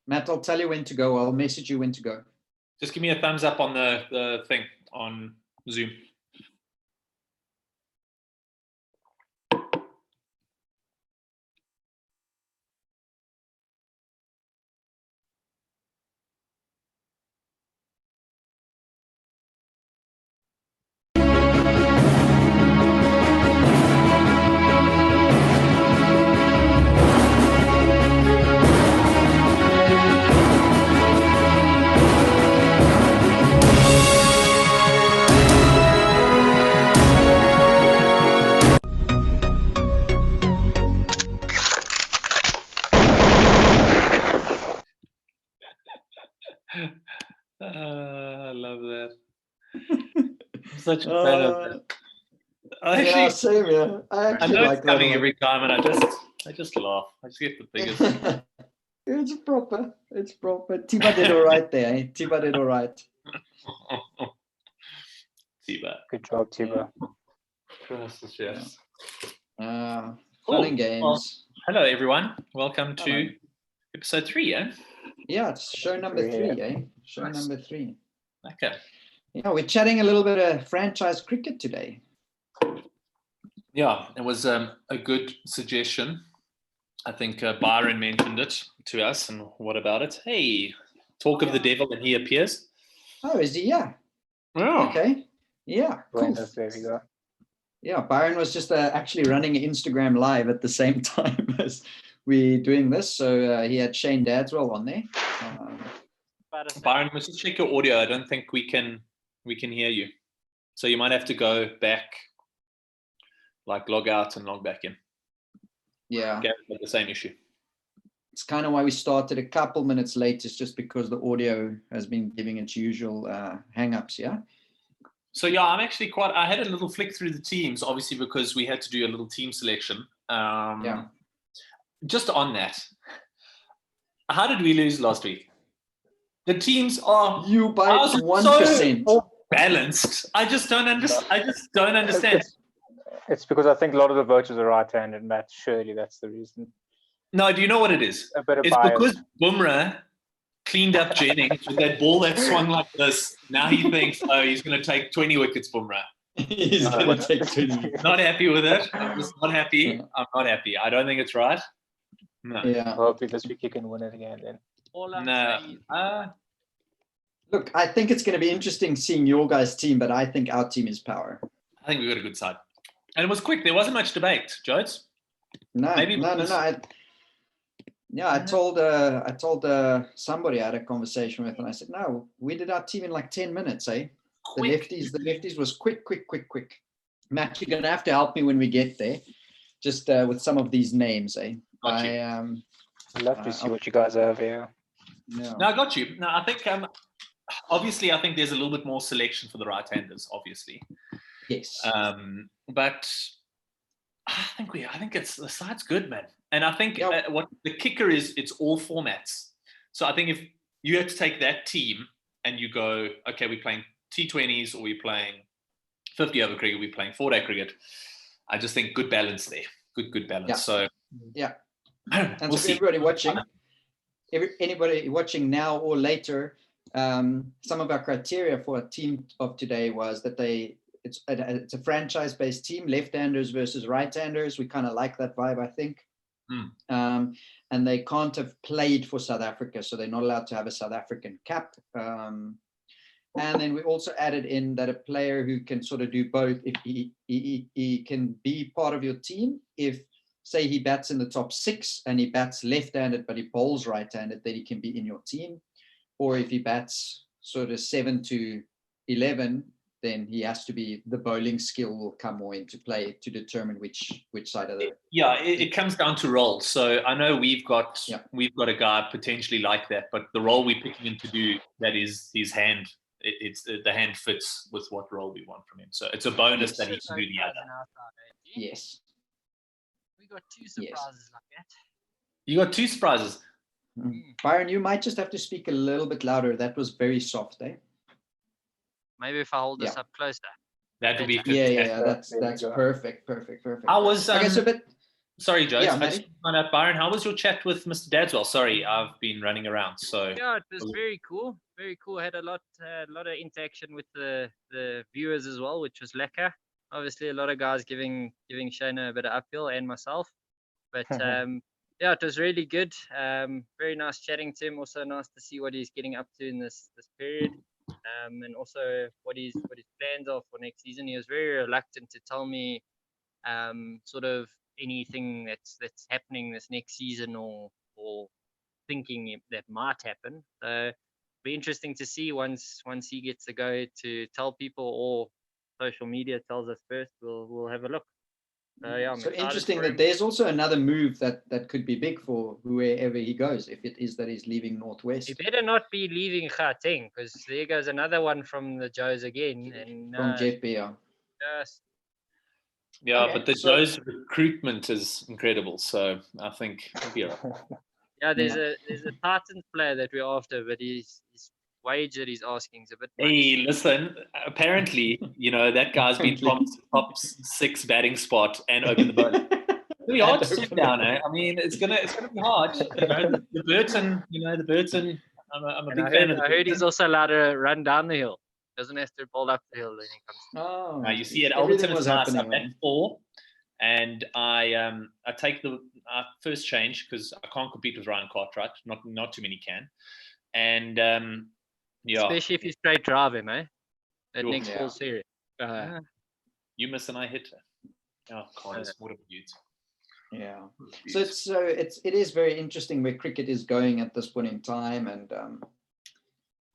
Matt, I'll tell you when to go. I'll message you when to go. Just give me a thumbs up on the thing on Zoom. I love that. I'm such a fan of that. Yeah, same, yeah. I know it's coming every time, and I just laugh. I just get the biggest. It's proper. It's proper. Tiba did all right there. Eh? Tiba did all right. Tiba. Good job, Tiba. Yes. Fun and games. Well, hello, everyone. Welcome to episode 3, eh? Yeah, it's show number 3, eh? Show number 3. Okay. Yeah, we're chatting a little bit of franchise cricket today. Yeah, it was a good suggestion. I think Byron mentioned it to us, and what about it? Hey, talk of the devil, and he appears. Oh, is he? Yeah. Oh. Okay. Yeah, cool. There we go. Yeah, Byron was just actually running Instagram live at the same time as we're doing this. So he had Shane Dadswell on there. Byron, let's just check your audio. I don't think we can hear you. So you might have to go back, like log out and log back in. Yeah. Okay, the same issue. It's kind of why we started a couple minutes late. It's just because the audio has been giving its usual hang-ups, yeah? So yeah, I'm actually I had a little flick through the teams, obviously, because we had to do a little team selection. Yeah. Just on that, how did we lose last week? The teams are you by 1%. So balanced. I just don't understand. It's because I think a lot of the voters are right-handed, Matt. Surely that's the reason. No, do you know what it is? It's because Bumrah cleaned up Jennings with that ball that swung like this. Now he thinks, oh, he's going to take 20 wickets, Bumrah. He's going to take 20. Not happy with it. I'm just not happy. I'm not happy. I don't think it's right. No. Yeah. Hopefully this week you can win it again then. Look, I think it's going to be interesting seeing your guys' team, but I think our team is power. I think we've got a good side. And it was quick. There wasn't much debate, Jodes. No. I told somebody I had a conversation with, and I said, no, we did our team in like 10 minutes, eh? Quick. The lefties was quick. Matt, you're going to have to help me when we get there, just with some of these names, eh? I'd love to see what you guys have here. No, I got you. No, I think obviously I think there's a little bit more selection for the right-handers, obviously. Yes. But I think it's the side's good, man. And I think what the kicker is, it's all formats. So I think if you have to take that team and you go, okay, we're playing T20s or we're playing 50 over cricket, we're playing 4-day cricket. I just think good balance there. Good balance. Yeah. So yeah. And we'll see. Anybody watching now or later, some of our criteria for a team of today was that it's a franchise-based team, left-handers versus right-handers. We kind of like that vibe, I think. And they can't have played for South Africa, so they're not allowed to have a South African cap. And then we also added in that a player who can sort of do both, if he can be part of your team, if say he bats in the top 6 and he bats left-handed, but he bowls right-handed, then he can be in your team. Or if he bats sort of 7 to 11, then he has to be, the bowling skill will come more into play to determine which side of the. Yeah, it comes down to roles. So I know we've got a guy potentially like that, but the role we're picking him to do, that is his hand. The hand fits with what role we want from him. So it's a bonus that he can do the other. Yes. We got 2 surprises like that. You got 2 surprises. Byron, you might just have to speak a little bit louder. That was very soft, eh? Maybe if I hold this up closer. That would be yeah. That's perfect. I was okay. So, but Sorry, Joe. Yeah, I just find out, Byron, how was your chat with Mr. Dadswell? Sorry, I've been running around. So yeah, it was very cool. Very cool. Had a lot of interaction with the viewers as well, which was lekker. Obviously, a lot of guys giving Shana a bit of uphill and myself, but yeah, it was really good. Very nice chatting to him. Also nice to see what he's getting up to in this period, and also what his plans are for next season. He was very reluctant to tell me sort of anything that's happening this next season or thinking that might happen. So be interesting to see once he gets the go to tell people, or social media tells us first. We'll have a look. Yeah, I'm so excited interesting for that him. there's also another move that could be big for whoever he goes, if it is that he's leaving Northwest. He better not be leaving Gauteng, because there goes another one from the Joes again. And From Jeff Beer. yes. yeah, Okay, but the so- Joe's recruitment is incredible. So I think he'll be all right. Yeah, there's a Titans player that we're after, but his wage that he's asking is a bit much. Hey, listen. Apparently, that guy's been promised top 6 batting spot and open the bowling. It's really hard to sit down. I mean, it's gonna be hard. The Burton. The Burton. I'm a big fan of the I heard Burton. he's also allowed to run down the hill. Doesn't have to bowl up the hill when he comes. Oh, Now you see at everything Alberton, was it's nice. happening, I man. bat 4, and I take the first change because I can't compete with Ryan Cartwright. Not too many can, and yeah. Especially if you straight drive him, eh? That Oof. next Yeah. ball serious. You miss and I hit. Oh, Carlos, what a beaut. Yeah. So it is very interesting where cricket is going at this point in time, and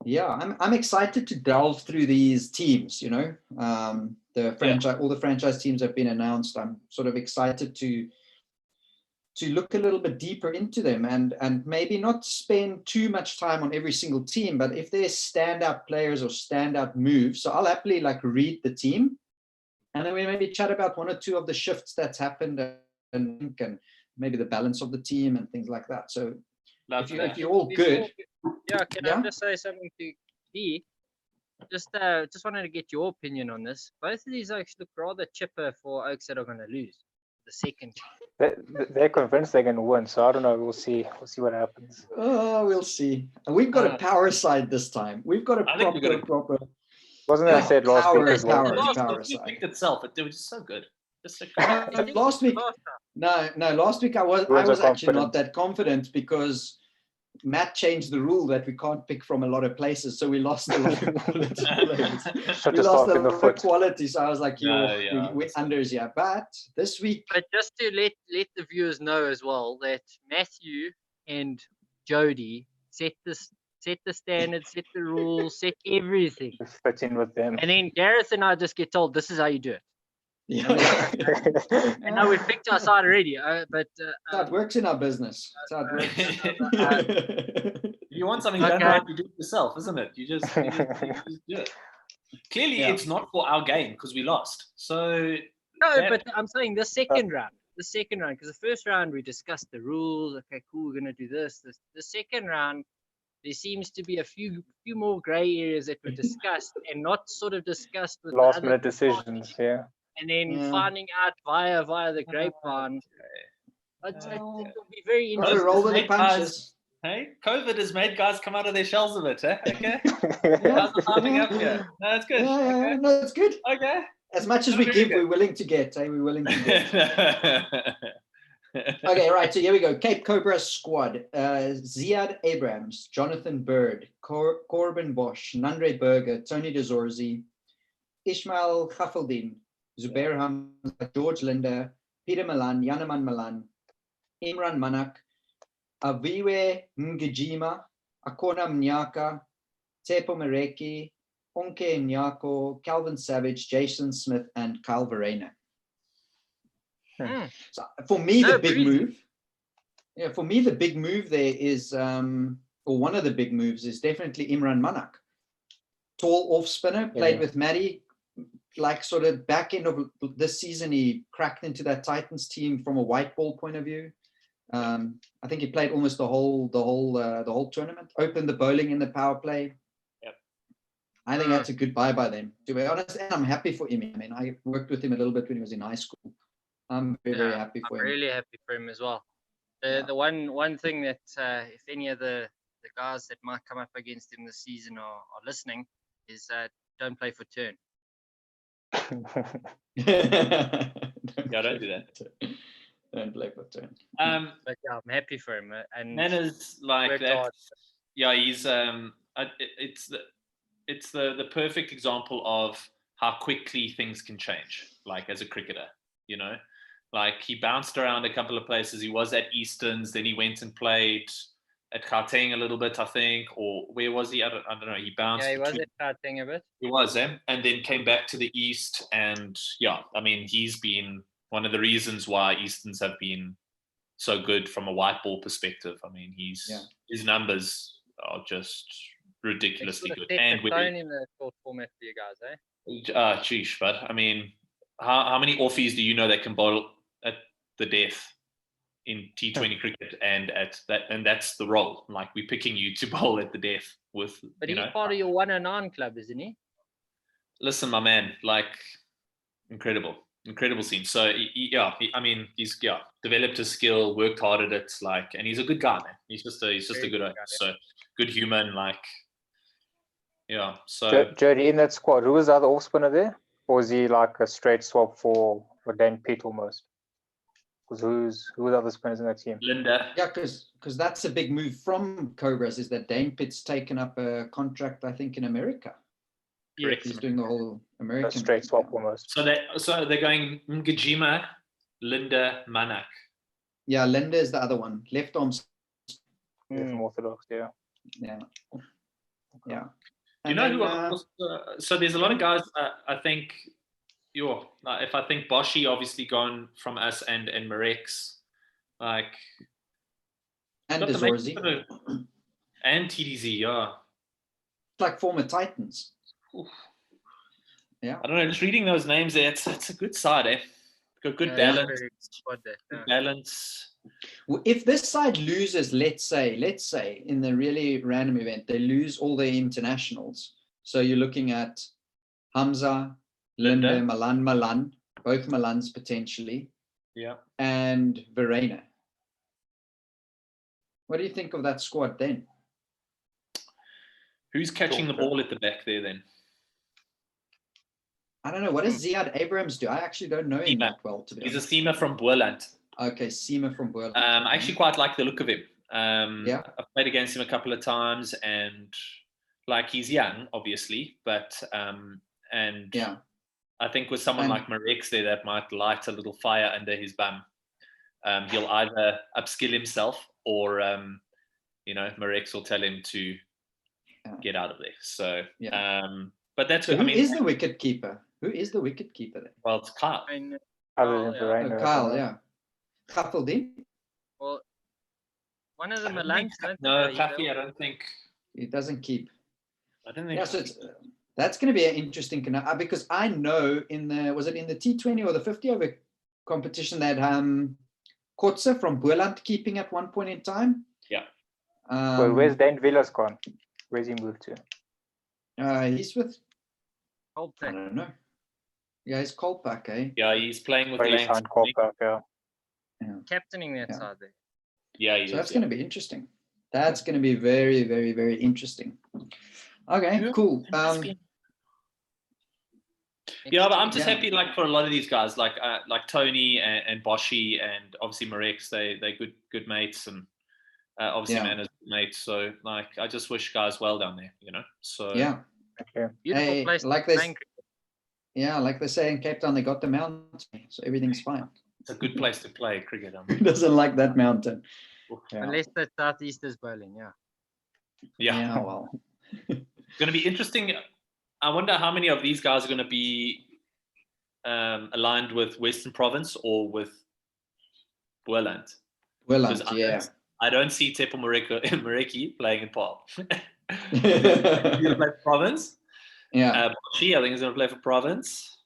yeah, I'm excited to delve through these teams. The franchise, all the franchise teams have been announced. I'm sort of excited to look a little bit deeper into them, and maybe not spend too much time on every single team, but if there's standout players or standout moves, so I'll happily read the team, and then we maybe chat about one or two of the shifts that's happened, and maybe the balance of the team and things like that. So if you're all good. I just say something to D? Just wanted to get your opinion on this. Both of these oaks look rather chipper for oaks that are going to lose the second. They're convinced they're going to win, so I don't know. We'll see what happens. Oh, we'll see. We've got a power side this time. We've got a proper. Wasn't that said last week as well? Power side itself, it was so good. Last week, last week I was actually not that confident because Matt changed the rule that we can't pick from a lot of places, so we lost a lot of quality players. We lost a lot of quality, so I was like, we're unders, yeah. But this week, but just to let the viewers know as well that Matthew and Jody set the standards, set the rules, set everything. Fit in with them. And then Gareth and I just get told this is how you do it. Yeah. And now we've picked our side already, but that's how it works in our business. That's how it works. If you want something done right, you do it yourself, isn't it? You just do it. Clearly, it's not for our game because we lost. So but I'm saying the second round, because the first round we discussed the rules. Okay, cool, we're gonna do this. The second round, there seems to be a few more grey areas that were discussed and not sort of discussed with last minute decisions. Yeah. And then finding out via the grapevine. It'll be very interesting. Roll with the punches. Hey, COVID has made guys come out of their shells a bit, eh? Okay. Guys are climbing up here. No, it's good. Yeah, no, it's good. Okay. As much as we give, we're willing to get. We're willing to get. Okay, right. So here we go. Cape Cobra squad: Ziad Abrams, Jonathan Bird, Corbin Bosch, Nandre Berger, Tony DeZorzi, Ismail Khafeldin, Zubair Hamza, George Linder, Peter Malan, Yanaman Malan, Imran Manak, Aviwe Ngijima, Akona Mnyaka, Tepo Mereki, Onke Nyako, Calvin Savage, Jason Smith, and Kyle Verena. So for me, the big move there is, or one of the big moves is definitely Imran Manak. Tall off spinner, played with Matty, sort of back end of this season, he cracked into that Titans team from a white ball point of view. I think he played almost the whole tournament. Opened the bowling in the power play. Yep. I think that's a good buy by them, to be honest. And I'm happy for him. I mean, I worked with him a little bit when he was in high school. I'm very happy for I'm him. really happy for him as well. Yeah. The one thing that if any of the guys that might come up against him this season are listening is don't play for turn. Don't do that. Don't play for turn. But yeah, I'm happy for him. And Manners like worked that. hard. Yeah, he's it's the perfect example of how quickly things can change. Like as a cricketer, you know, like he bounced around a couple of places. He was at Easterns, then he went and played at Gauteng a little bit, I think, or where was he? I don't know. He bounced. Yeah, he was at Gauteng a bit. He was, and then came back to the East, and yeah, I mean, he's been one of the reasons why Easterns have been so good from a white ball perspective. I mean, his numbers are just ridiculously good. And with in the short format for you guys, eh? Geesh, but I mean, how many offies do you know that can bowl at the death in T20 cricket, and that's the role. Like we're picking you to bowl at the death with. But he's part of your 109 club, isn't he? Listen, my man, like incredible scene. So I mean, he's developed his skill, worked hard at it, like, and he's a good guy, man. He's just a good guy. So good human, like, yeah. So Jody, in that squad, who was the other off spinner there, or was he like a straight swap for Dan Pitt almost? Because who are the other spinners in that team? Linda. Yeah, because that's a big move from Cobras, is that Dane Pitt's taken up a contract, I think, in America. Yeah, he's doing the whole American. A straight swap almost. So they're going Ngajima, Linda, Manak. Yeah, Linda is the other one. Left arm. From Orthodox, yeah. Yeah. Okay. Yeah. You know who? So there's a lot of guys. I think. If I think Boshi obviously gone from us and Marex, like, and Dazorzi and TDZ, yeah, like former Titans. Oof. Yeah, I don't know. Just reading those names there, it's a good side, eh? Got good balance. Good balance. Well, if this side loses, let's say in the really random event they lose all their internationals, so you're looking at Hamza, Linda, Malan, both Malans potentially. Yeah. And Verena. What do you think of that squad then? Who's catching the ball at the back there then? I don't know. What does Ziad Abrams do? I actually don't know him that well, to be honest. He's a seamer from Boerland. Okay, seamer from Boerland. I actually quite like the look of him. Yeah. I've played against him a couple of times, and like he's young, obviously, but and yeah. I think with someone like Marex there, that might light a little fire under his bum. He'll either upskill himself, or Marex will tell him to get out of there. So, but that's so. Who is the wicket keeper? Who is the wicket keeper then? Well, it's Kyle. Kyle, yeah. Gaffaldine? Well, one of the Malans. No, Kaffy, I don't think. He doesn't keep. I don't think. Yeah, so that's going to be an interesting because I know in the T20 or the 50 over competition that Kotze from Boerland keeping at one point in time. Yeah. Well, where's Dan Villas gone? Where's he moved to? He's with. Kolpak. I don't know. Yeah, he's Kolpak, eh? Yeah, he's playing with Kolpak, yeah. Captaining that side there. Yeah, so that's going to be interesting. That's going to be very, very, very interesting. Okay, cool. Yeah, but I'm just happy, like, for a lot of these guys, like Tony and Boshi and obviously Marex, they're good mates, and obviously Manners mates. So like, I just wish guys well down there, So yeah, beautiful place. Like this. Yeah, like they say in Cape Town, they got the mountain, so everything's fine. It's a good place to play cricket. Who doesn't like that mountain? Yeah. Unless the Southeast is bowling, Yeah, well. It's going to be interesting. I wonder how many of these guys are going to be aligned with Western Province or with Boerland. Yeah. I don't see Tepo Mareki playing in Paarl. He's going to play for Province. Yeah. Boshi, I think, is going to play for Province.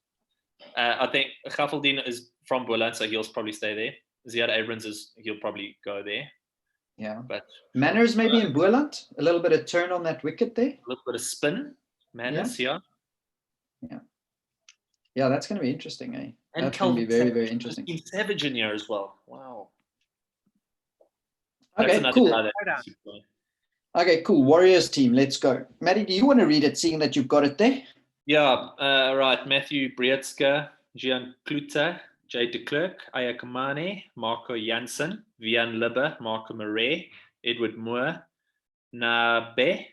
I think Gaffaldine is from Boerland, so he'll probably stay there. Ziad Abrams he'll probably go there. Yeah. But Manners maybe in Boerland, a little bit of turn on that wicket there. A little bit of spin. Manners, yeah. Yeah, that's going to be interesting, eh? And That's going to be Calvin very, Savage. very interesting. Calvin Savage in here as well. Wow. Okay, cool. Okay, cool. Warriors team, let's go. Maddie, do you want to read it, seeing that you've got it there? Yeah, right. Matthew Brietska, Gian Klute, Jay de Klerk, Aya Kamane, Marco Jansen, Vian Libber, Marco Murray, Edward Moore, Nabe,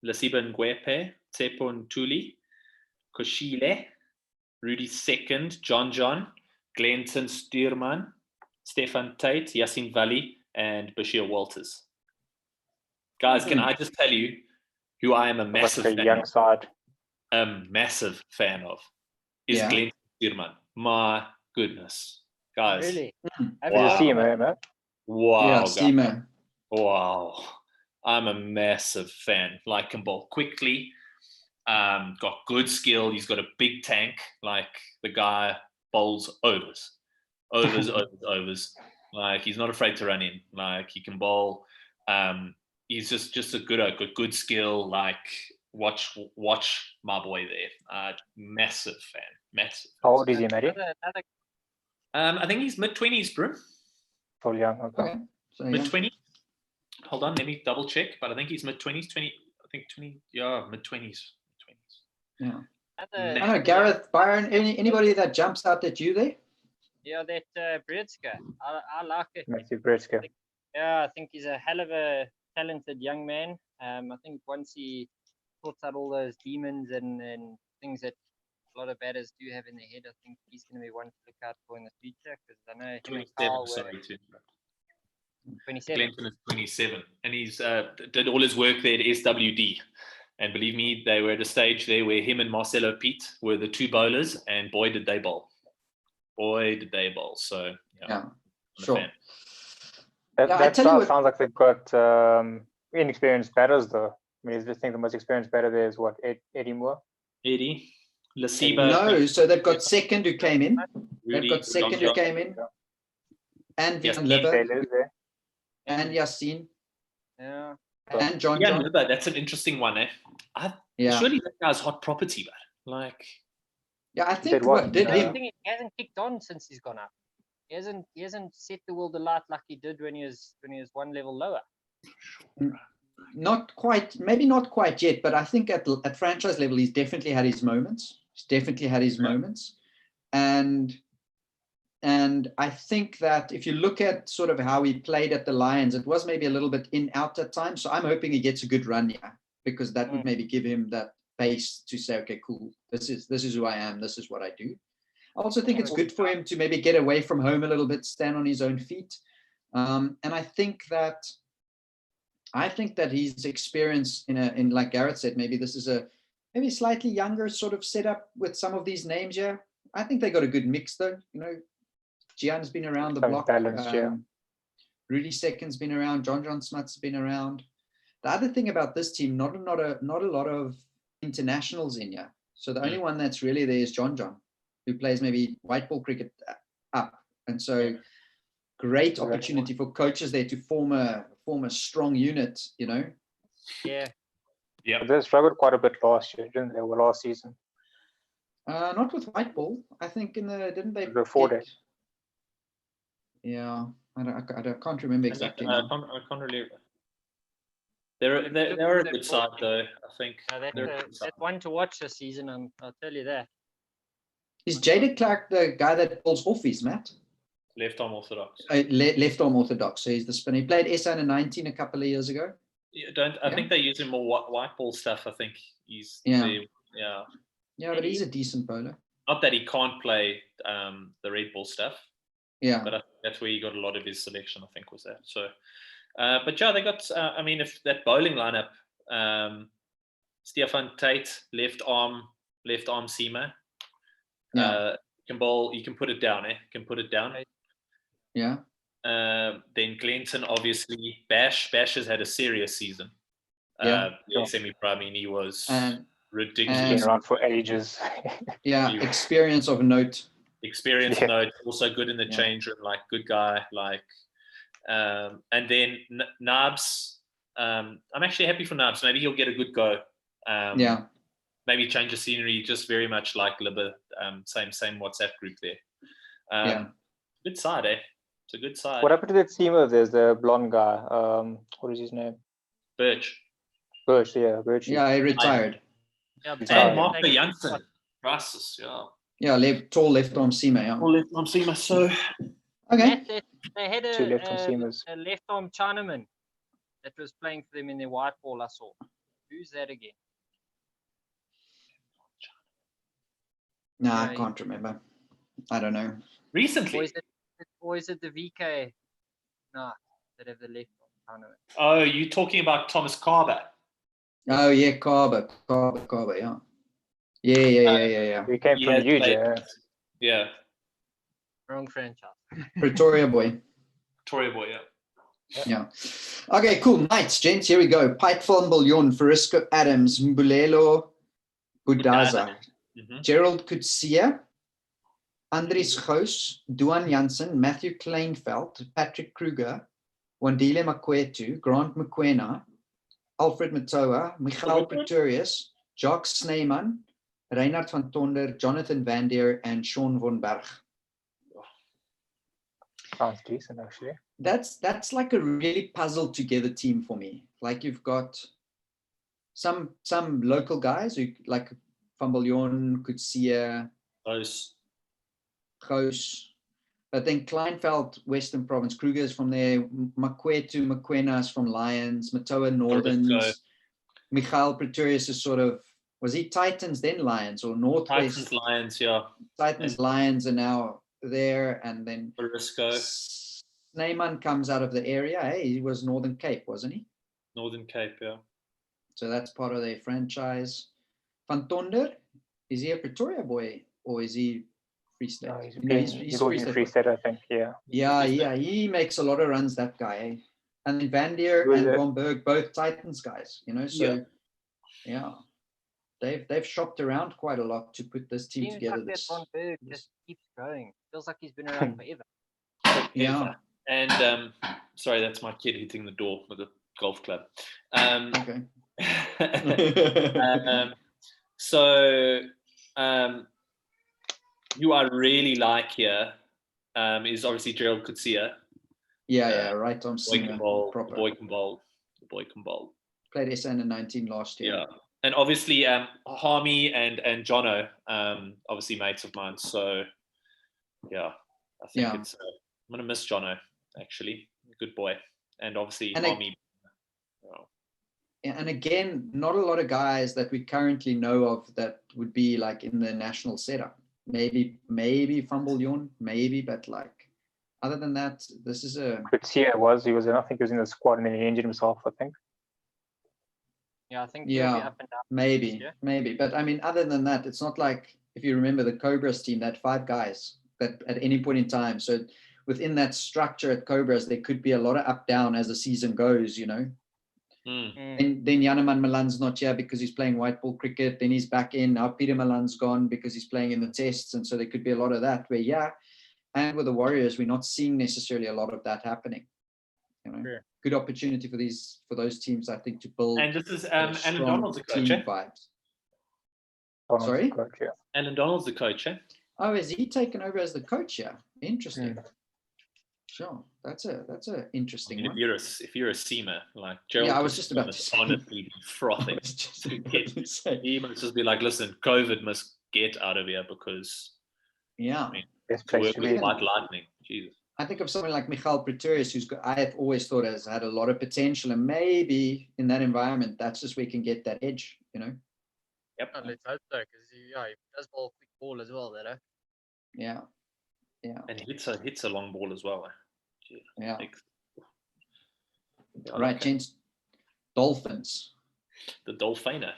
Lasiba Ngwepe, Tsepo Ntuli, Koshile, Rudy Second, John, Glenton Stuurman, Stefan Tate, Yasin Vali, and Bashir Walters. Guys, can I just tell you who I am a massive fan young of? side. A massive fan of is Glenton Stuurman. My goodness, guys! Really? Wow. He's a seamer, man. Wow, yeah, guys. seamer. Wow, I'm a massive fan. Like, can bowl quickly. Got good skill. He's got a big tank. Like, the guy bowls overs. Like, he's not afraid to run in. Like, he can bowl. He's just a good skill. Like, watch my boy there. Massive fan. Massive. How old is he, Matty? I think he's mid-20s, bro. Full young. Okay. So, Mid-20s. Hold on, let me double check. But I think he's mid-20s. 20. I think 20. Yeah, mid-20s. Yeah. I don't know, Gareth, Byron, anybody that jumps out at you there? Yeah, that Brietska. I like it. Matthew Brietska. I think he's a hell of a talented young man. I think once he sorts out all those demons and things that a lot of batters do have in their head, I think he's going to be one to look out for in the future, because I know him and Carl were 27. Glenton is 27, and he's did all his work there at SWD. And believe me, they were at a stage there where him and Marcelo Pete were the two bowlers, and boy, did they bowl. So, yeah, sure. That sounds like they've got inexperienced batters, though. I mean, I think the most experienced batter there is what, Eddie Moore? Eddie. Lasiba. No, so they've got Second who came in. Rudy, they've got Second who came in. And Vian Libber. And Yasin. Yeah. And John. Libber, that's an interesting one, eh? Surely that guy's hot property, but like. Yeah, I think what did him. He hasn't kicked on since he's gone up. He hasn't set the world alight like he did when he was one level lower. Not quite, maybe not quite yet, but I think at franchise level, he's definitely had his moments. And I think that if you look at sort of how he played at the Lions, it was maybe a little bit in out at times. So I'm hoping he gets a good run here, because that would maybe give him that base to say, okay, cool, this is who I am, this is what I do. I also think it's good for him to maybe get away from home a little bit, stand on his own feet. And I think that his experience in like Gareth said, maybe this is a maybe slightly younger sort of setup with some of these names here. I think they got a good mix though. You know, Gian's been around the block. Rudy Second's been around. John Smuts been around. The other thing about this team, not a lot of internationals in here. So the only one that's really there is John, who plays maybe white ball cricket up. And so great opportunity for coaches there to form a strong unit, you know. Yeah. They struggled quite a bit last year, didn't they? Well, last season. Not with white ball. I think didn't they? The 4 days. Yeah, I can't remember exactly. I can't really. They're a good side though. I think that's one to watch this season. I'll tell you that. Is Jay de Klerk the guy that pulls offies, Matt? Left arm orthodox. Left arm orthodox. So he's the spinner. He played SA under 19 a couple of years ago. I think they use him more white ball stuff. I think he's Yeah, but he's a decent bowler. Not that he can't play the red ball stuff. Yeah. But I think that's where he got a lot of his selection, I think, was that. So, but yeah, they got, I mean, if that bowling lineup, Stefan Tate, left arm seamer, can bowl, you can put it down, Can put it down. Yeah. Then Glenton, obviously, Bash has had a serious season. Semi-pro, I mean, he was ridiculous. Been around for ages. Experience of note. Note, also good in the change room, like good guy, like and then Nabs. I'm actually happy for Nabs. Maybe he'll get a good go. maybe change the scenery, just very much like Libba, same WhatsApp group there. Good side, eh? It's a good side. What happened to that teamer? There's the blonde guy. What is his name? Birch. Birch, yeah. Birch. Yeah, he retired. Yeah, And Marco Janssen. Rassus, yeah. Yeah, tall left arm seamer. Yeah. Tall left arm seamer, so... Okay. They had Two left arm seamers. a left arm Chinaman that was playing for them in their white ball, I saw. Who's that again? No, I can't remember. I don't know. Recently? Or is it the VK? No, that have the left arm Chinaman. Oh, you're talking about Thomas Carver. Oh, yeah, Carver, yeah. Yeah. We came from Huge, yeah. Yeah. Wrong franchise. Pretoria boy. Pretoria boy, yeah. Yeah. Okay, cool. Knights, gents, here we go. Pite Van Biljon, Farisco Adams, Mbulelo Budaza, Gerald Kutsia, Andries Gous, Duan Janssen, Matthew Kleinveld, Patrick Kruger, Wandile Makwetu, Grant Mokoena, Alfred Matoa, Michael Pretorius, Jacques Snyman, Reinhard van Tonder, Jonathan Van Deer, and Sean von Berg. Sounds decent, actually. That's like a really puzzled together team for me. Like you've got some local guys who like Van Biljon, Kutsia, Gous, but then Kleinveld, Western Province, Kruger's from there, Makwetu, Mokoena's from Lions, Matoa Northerns, Michael Pretorius is sort of, was he Titans then Lions or Northwest? Titans, Lions, yeah. Titans, Lions are now there, and then Snyman comes out of the area. Hey, he was Northern Cape, wasn't he? Northern Cape, yeah. So that's part of their franchise. Van Tonder, is he a Pretoria boy or is he Free State? No, he's Free State, I think, yeah. Yeah, he makes a lot of runs, that guy. Eh? And then Van Deer and Von Berg, both Titans guys, you know, so yeah. They've shopped around quite a lot to put this team together. Like that Von Berg just keeps growing. Feels like he's been around forever. Yeah. And sorry, that's my kid hitting the door with a golf club. Okay. So who I really like here is obviously Gerald Kutsia. Yeah, right on. Boy can bowl. Played SN19 last year. Yeah. And obviously, Harmy and Jono, obviously mates of mine. So, yeah, I think I'm going to miss Jono, actually. Good boy. And obviously, Harmy. And again, not a lot of guys that we currently know of that would be like in the national setup. Maybe Van Biljon, maybe, but like, other than that, this is a... Kutsia I think he was in the squad and then he injured himself, I think. Yeah, I think he'll be up and down. Maybe. But I mean, other than that, it's not like, if you remember the Cobras team, that 5 guys that at any point in time. So within that structure at Cobras, there could be a lot of up down as the season goes, you know. And then Janeman Milan's not here because he's playing white ball cricket. Then he's back in. Now Peter Milan's gone because he's playing in the tests. And so there could be a lot of that where, and with the Warriors, we're not seeing necessarily a lot of that happening. You know, good opportunity for those teams, I think, to build. And this is Alan Donald's the coach, vibes. Sorry? Alan Donald's the coach, eh? Oh, is he taken over as the coach? Yeah, interesting. Sure, that's a interesting one. If you're a seamer like Gerald, I was just about to say, honestly be frothing. He must just be like, listen, COVID must get out of here because it's work with white lightning. Jesus. I think of someone like Michael Pretorius, I have always thought has had a lot of potential, and maybe in that environment, that's just where he can get that edge, you know. Yep, let's hope so, because he does bowl quick ball as well, that. Yeah. And he hits a long ball as well. Yeah. Right, gents. Dolphins. The Dolphiner.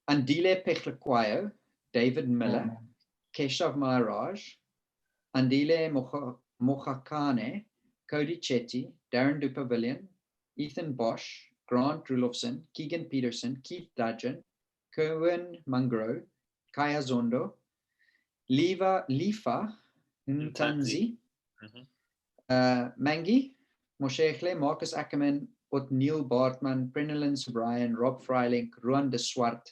Andile Pechlekwayo, David Miller, Keshav Maharaj, Andile Mochakane, Cody Chetty, Darren Dupavilion, Ethan Bosch, Grant Rulofsson, Keegan Peterson, Keith Dudgeon, Kerwin Mangro, Kaya Zondo, Lifa Ntanzi, Mangi, Moshechle, Marcus Ackerman, Neil Bartman, Prenelin Brian, Rob Freilink, Ruan de Swart,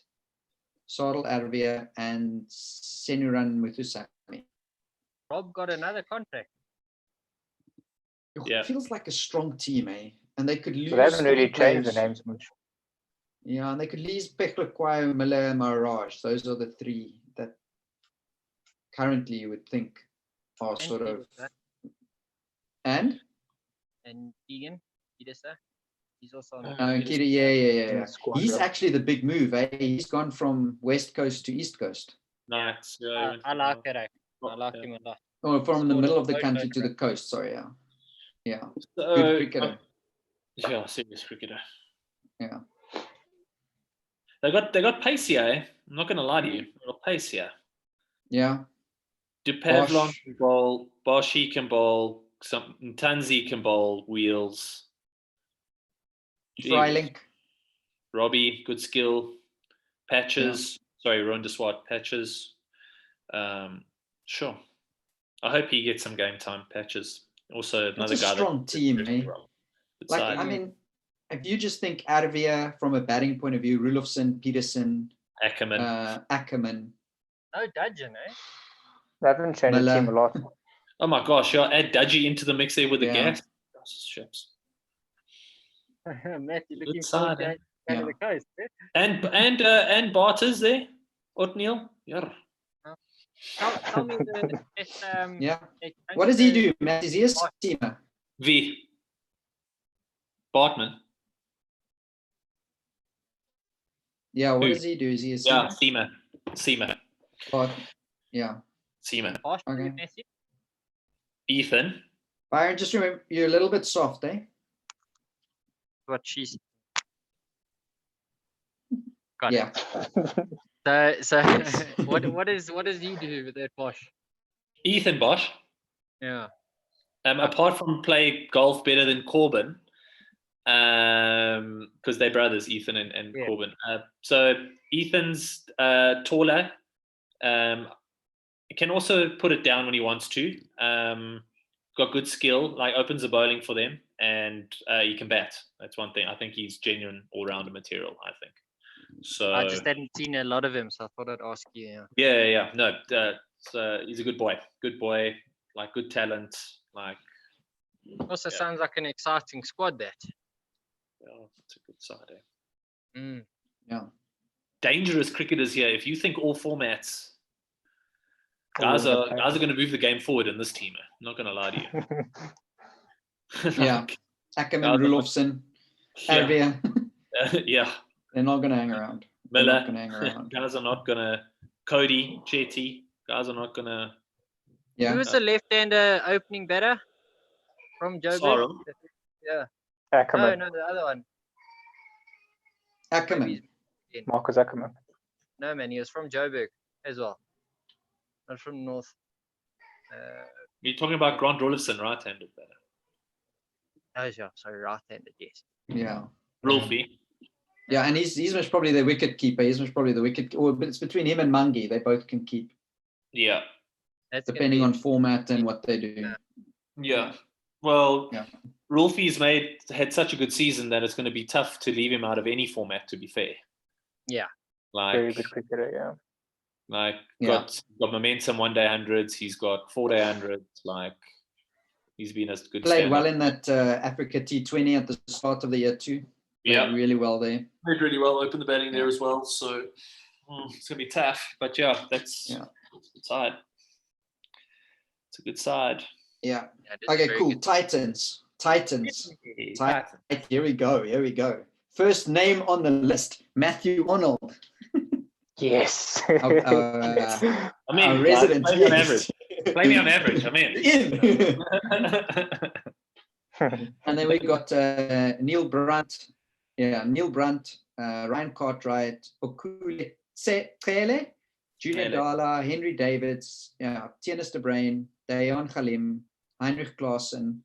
Sadal Arvia, and Senuran Muthusami. Rob got another contract. Yeah. It feels like a strong team, eh? And they could lose. They haven't really changed the players. names much. Yeah, and they could lose Peklekwai, Miller, and Mirage. Those are the three that currently you would think are And sort of. Peter, And? Keegan, Peter, he's also on the Kiri, yeah. In the squad, He's yeah. actually the big move, eh? He's gone from West Coast to East Coast. Nice. I like it. I like him a lot. Or from the Scored middle a of the boatload country of to the runs. coast, sorry, yeah. Yeah, So, good cricketer. Yeah, serious cricketer. Yeah. They got pace here, eh? I'm not gonna lie to you. They got pace here. Yeah, Dupavlon Bosch. can bowl, Boshi can bowl, some Tanzi can bowl, Wheels. Gee, Freilink. Robbie, good skill. Patches, sorry, Ronda Swart, Patches. Sure. I hope he gets some game time. Patches. Also another It's a guy. strong team, eh? Good Like, side. I mean, if you just think Arvia from a batting point of view, Rulofsson, Peterson, Ackerman. Ackerman. No Dudgeon, eh? They haven't changed the team a lot. Oh my gosh, yeah, add Dudgy into the mix there with the Yeah. gas. Ships. Matt, you're Good looking side, forward to going to the coast, eh? And Barters there. Otniel. Yeah. Tell me the best. Yeah. What does he do, Matt? Is he a seamer? V. Bartman. Yeah, what Who? does he do? Is he a Yeah, seamer? Seamer. Yeah. Seamer. Bosch, Okay. Messi? Ethan. Byron, just remember, you're a little bit soft, eh? What she's got. Yeah. So Yes. what does he do with that Bosch? Ethan Bosch. Yeah. Apart from play golf better than Corbin, because they're brothers, Ethan and Yeah. Corbin. So Ethan's taller. Can also put it down when he wants to. Got good skill, like opens the bowling for them, and he can bat. That's one thing. I think he's genuine all-rounder material. I think. So I just hadn't seen a lot of him, so I thought I'd ask you. yeah. No, so he's a good boy. Good boy, like good talent. Like Also sounds like an exciting squad. That. yeah, it's a good side. Eh? Mm. Yeah. Dangerous cricketers here. If you think all formats, guys are going to move the game forward in this team. I'm not going to lie to you. Yeah. Ackerman, Rulofsson, Yeah. Arvia. Yeah. They're not going to hang around. They're Miller. not going to hang around. Guys are not going to. Cody, Chetty. Guys are not going to. Yeah. Who was the left-hander opening batter from Joburg? Sorrow. Yeah. Ackerman. No, the other one. Ackerman. Marcus Ackerman. No, man, he was from Joburg as well. Not from North. You're talking about Grant Rollison, right-handed batter. Oh, yeah, sorry, right-handed, yes. Yeah. Rolfie. Yeah, and he's most probably the wicket keeper. He's most probably the wicket, or it's between him and Mungie. They both can keep. Yeah. That's depending on format and what they do. Yeah. Well, yeah. Rolfie's had such a good season that it's going to be tough to leave him out of any format, to be fair. Yeah. Like, very good cricketer, yeah. Like, got momentum 1 day hundreds. He's got 4 day hundreds. Like, he's been a good played well in that Africa T20 at the start of the year too. Yeah, really well there. Played really well. Opened the batting there as well. So it's gonna be tough. But yeah, that's a good side. It's a good side. Yeah. Okay, cool. Good. Titans. Titans. Here we go. First name on the list, Matthew Arnold. Yes. I mean, our resident. Play me on average. Play me on average. I mean. And then we got Neil Brunt. Yeah, Neil Brunt, Ryan Cartwright, Okule Tsele, Junior Dala, Henry Davids, Tienus de Bruin, Dayan Khalim, Heinrich Klaassen,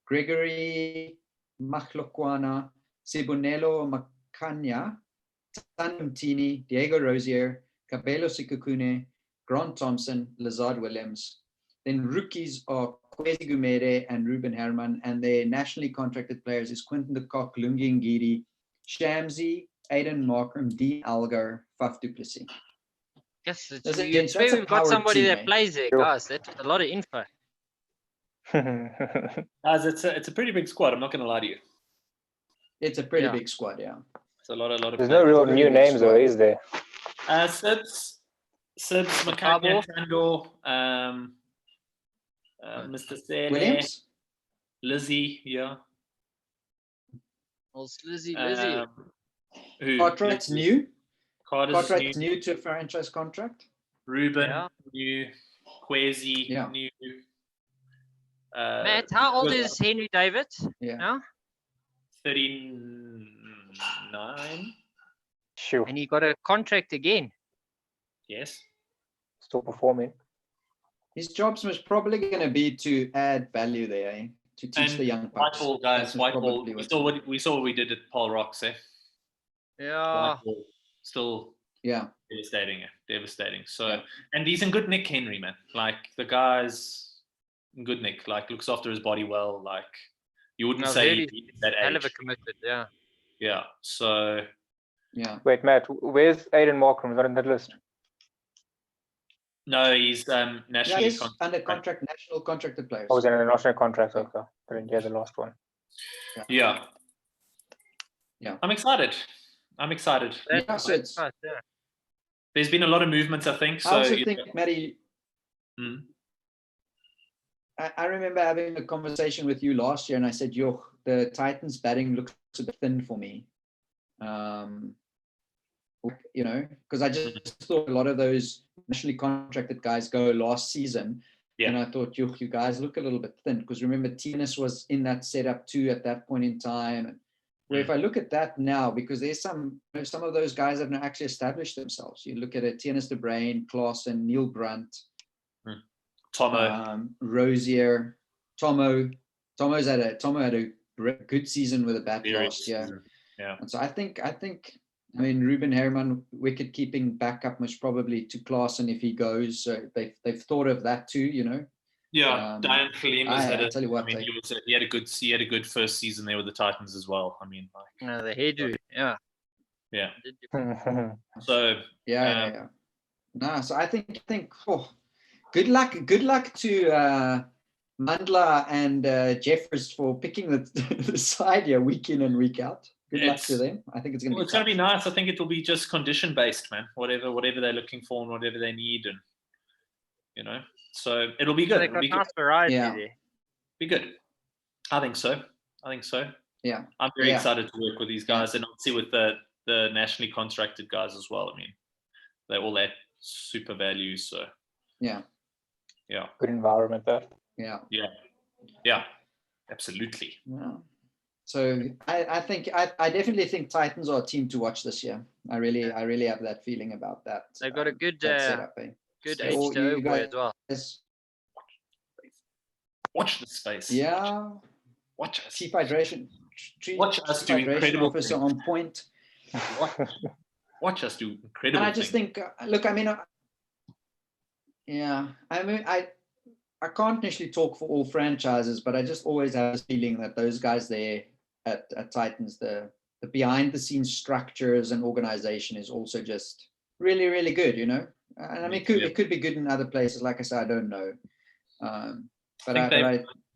Gregory Machlokwana, Sibonelo Makanya, Tanumtini, Diego Rosier, Cabello Sikukune, Grant Thompson, Lazard Williams. Then rookies are Kwesi Gumede and Ruben Herman, and their nationally contracted players is Quinton de Kock, Lungi Ngidi, Shamsi, Aiden Markram, Dean Algar, Faf du Plessis. Yes, it's That's a- it's that's where a we've got powered somebody team, that eh? plays there, Sure. guys. That's a lot of info. Guys, it's a pretty big squad. I'm not going to lie to you. It's a pretty Yeah. big squad, yeah. It's a lot of There's no real Pretty new big names, though, squad. is there? Sibs, Makanya, Makabo. Tando, Mr. Sele, Williams? Lizzie, yeah. Well, Lizzie. Who? Cartwright's new. Carter's Cartwright's new. new to a franchise contract. Ruben, Yeah. new. Kwesi, Yeah. new. Matt, how old is Henry David Yeah. now? 39. Sure. And he got a contract again. Yes. Still performing. His job's most probably going to be to add value there, eh? To teach And the young pups. Whiteball, guys, That's most Whiteball. probably We saw what we did at Paul Rocks, eh? Yeah. Whiteball, still Yeah. devastating. So, Yeah. and he's in good nick, Henry, man. Like the guy's in good nick. Like looks after his body well. Like you wouldn't I've say heard he's that Hell age. of a committed, yeah. Yeah. So Yeah. Wait, Matt, where's Aiden Markram? Is that on that list? no, he's Yeah, nationally. he's under contract, national contracted players. I was in a national contract, okay. I didn't hear the last one. Yeah. Yeah. I'm excited. Yeah, so it's, Right, yeah. There's been a lot of movements, I think. So I also think, Matty, Hmm. I remember having a conversation with you last year, and I said, "Yo, the Titans batting looks a bit thin for me." You know, because I just thought a lot of those nationally contracted guys go last season, and I thought, "Yo, you guys look a little bit thin." Because remember, Tennis was in that setup too at that point in time. And where if I look at that now, because there's some of those guys that have actually established themselves. You look at it, Tennis de Bruin, Klaassen, Neil Brunt. Tomo. Rosier, Tomo had a good season with a bat last year. Yeah. And so I think I mean Ruben Herman wicket keeping backup most probably to Klaassen if he goes. So they've thought of that too, you know. Yeah, Diane Khalem has had I tell you what, he had a good first season there with the Titans as well. I mean, like, No, the hairdo, yeah. yeah. Yeah. So Yeah. No, so I think good luck to Mandla and Jeffers for picking the side here week in and week out. Good luck to them. I think it's going to be. It's going to be nice. I think it will be just condition based, man. Whatever they're looking for and whatever they need, and you know, so it'll be good. They've It'll got be nice good. variety Yeah. there. Be good. I think so. Yeah. I'm very Yeah. excited to work with these guys, and obviously with the nationally contracted guys as well. I mean, they all add super value. So Yeah. Good environment there. Yeah. Absolutely. Yeah. So I think I definitely think Titans are a team to watch this year. I really have that feeling about that. They've got a good that setup, eh? good So H2O you boy as well. guys, Watch the space. yeah. Watch us. Chief hydration. Watch us do Hydration incredible officer things. on point. Watch us do incredible And I just things. think, look, I mean, I can't necessarily talk for all franchises, but I just always have this feeling that those guys there at Titans, the behind the scenes structures and organization is also just really, really good, you know? And I mean, it could be good in other places. Like I said, I don't know. But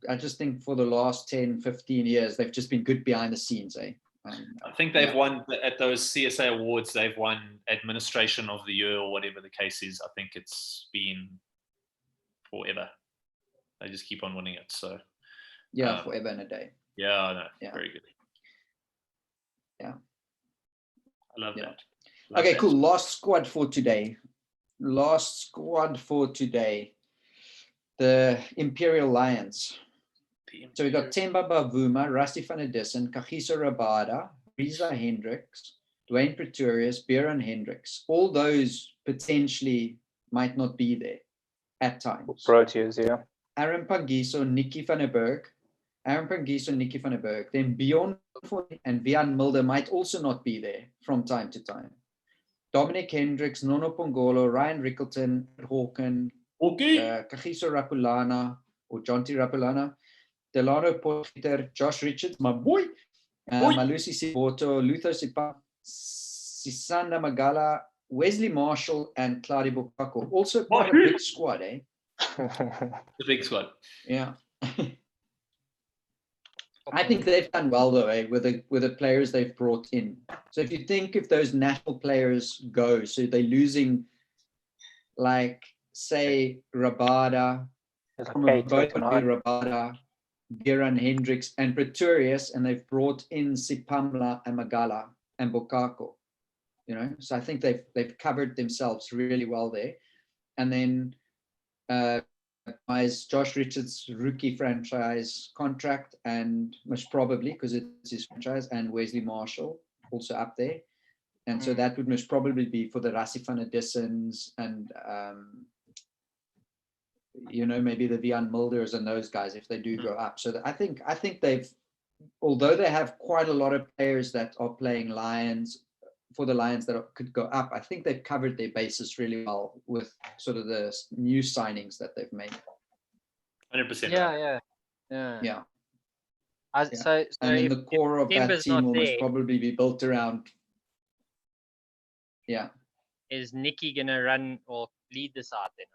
I just think for the last 10, 15 years, they've just been good behind the scenes, eh? I think they've won at those CSA awards. They've won Administration of the Year or whatever the case is. I think it's been forever. They just keep on winning it. So forever and a day. Yeah, I know. Yeah. Very good. Yeah. I love that. Okay, cool. Last squad for today. The Imperial Lions. So we got Themba Bavuma, Rusty van der Dissen, Kagiso Rabada, Riza Hendricks, Dwayne Pretorius, Björn Hendricks. All those potentially might not be there at times. Proteas, yeah. Aaron Pangiso, Nicky van der Berg. Then Bjorn and Vian Mulder might also not be there from time to time. Dominic Hendricks, Nono Pongolo, Ryan Rickleton, Hawken, Kagiso Rapulana or Jonty Rapulana, Delano Potgieter, Josh Richards, my boy, Malusi Siboto, Luther Sipa, Sisanda Magala, Wesley Marshall, and Claudio Bukako. Also quite a big squad, eh? The big squad. Yeah. I think they've done well though, eh, with the players they've brought in. So if those national players go, so they're losing, like say Rabada, Rabada, Geran Hendricks, and Pretorius, and they've brought in Sipamla and Magala and Bokako. You know, so I think they've covered themselves really well there. And then Josh Richards' rookie franchise contract, and most probably because it's his franchise, and Wesley Marshall also up there. And so that would most probably be for the Rassie van der Dissens and you know, maybe the Vian Milders and those guys if they do go up. So I think they've, although they have quite a lot of players that are playing Lions for the Lions that could go up, I think they've covered their bases really well with sort of the new signings that they've made. 100%. Yeah. So and then the core of that team will most there, probably be built around. Yeah. Is Nicky gonna run or lead the side then?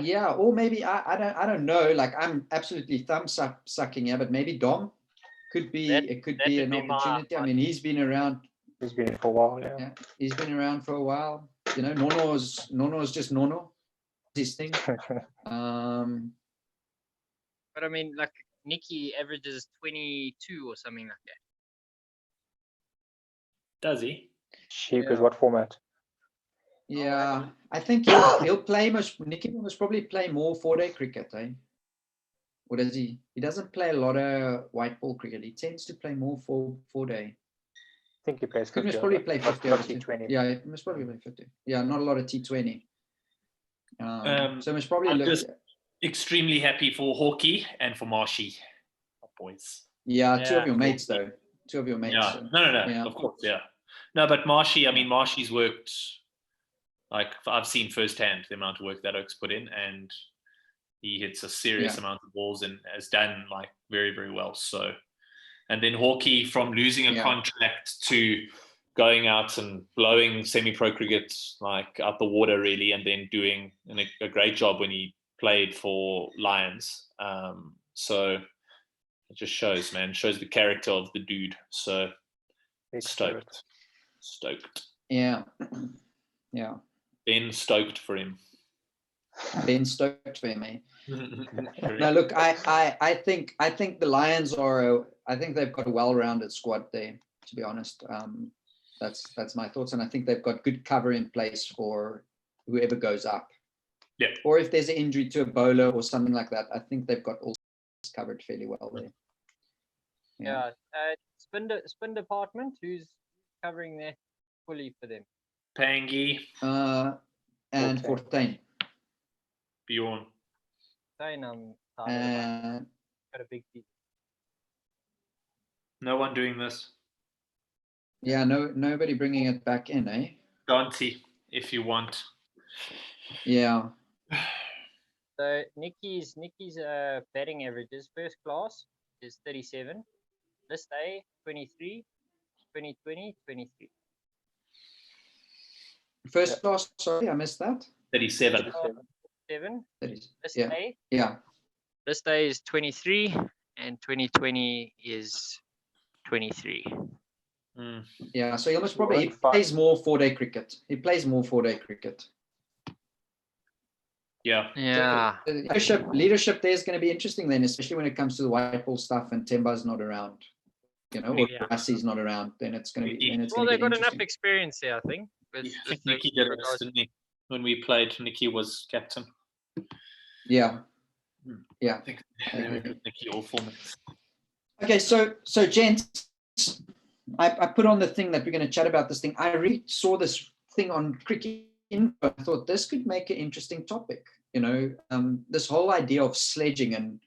Yeah, or maybe I don't know. Like I'm absolutely thumb sucking, yeah, but maybe Dom could be. It could be an opportunity. I mean, he's been around. He's been for a while, Yeah, he's been around for a while. You know, Nono's just Nono. His thing. But I mean, like Nicky averages 22 or something like that. Does he? Sheep is what format? Yeah, I think he'll play Nicky will most probably play more 4-day cricket, eh? What does he? He doesn't play a lot of white ball cricket. He tends to play more 4-day. I think he plays 50. He must probably play 50 not T20. Yeah, he must probably play 50. Yeah, not a lot of T20. So must probably I'm look. just extremely happy for Hawkeye and for Marshy, boys. Yeah, two of your mates though. Two of your mates. Yeah, so. no, Yeah. of course, yeah. No, but Marshy, I mean, Marshy's worked, like I've seen firsthand the amount of work that Oak's put in, and he hits a serious amount of balls and has done like very, very well. So, and then Hawkeye, from losing a contract to going out and blowing semi-pro cricket like out the water really, and then doing a great job when he played for Lions. So it just shows the character of the dude. So stoked. Yeah. Ben stoked for him. Ben stoked for him, eh? No, look, I think the Lions I think they've got a well-rounded squad there, to be honest. That's my thoughts, and I think they've got good cover in place for whoever goes up. Yeah. Or if there's an injury to a bowler or something like that, I think they've got all covered fairly well there. Yeah. Spin department, who's covering that fully for them? Pangy. And Fortuin. Bjorn. Got a big team. No one doing this. Yeah, nobody bringing it back in, eh? Dante, if you want. Yeah. So Nicky's batting averages first class is 37, list A 23, 2020 23. First class, sorry, I missed that. 37. 7. List Yeah. A. Yeah. List A is 23 and 2020 is 23. Yeah, so he almost probably plays more 4-day cricket. He plays more 4-day cricket. Yeah. So leadership there is going to be interesting then, especially when it comes to the white ball stuff and Temba's not around, you know, or Rassie's not around. Then it's going to be. Well, they've got enough experience here, I think. I think Nicky did it, didn't he? When we played, Nicky was captain. Yeah. I think Nicky all formats. Okay, so gents, I put on the thing that we're going to chat about this thing. I really saw this thing on Cricket Info. I thought this could make an interesting topic. You know, this whole idea of sledging and,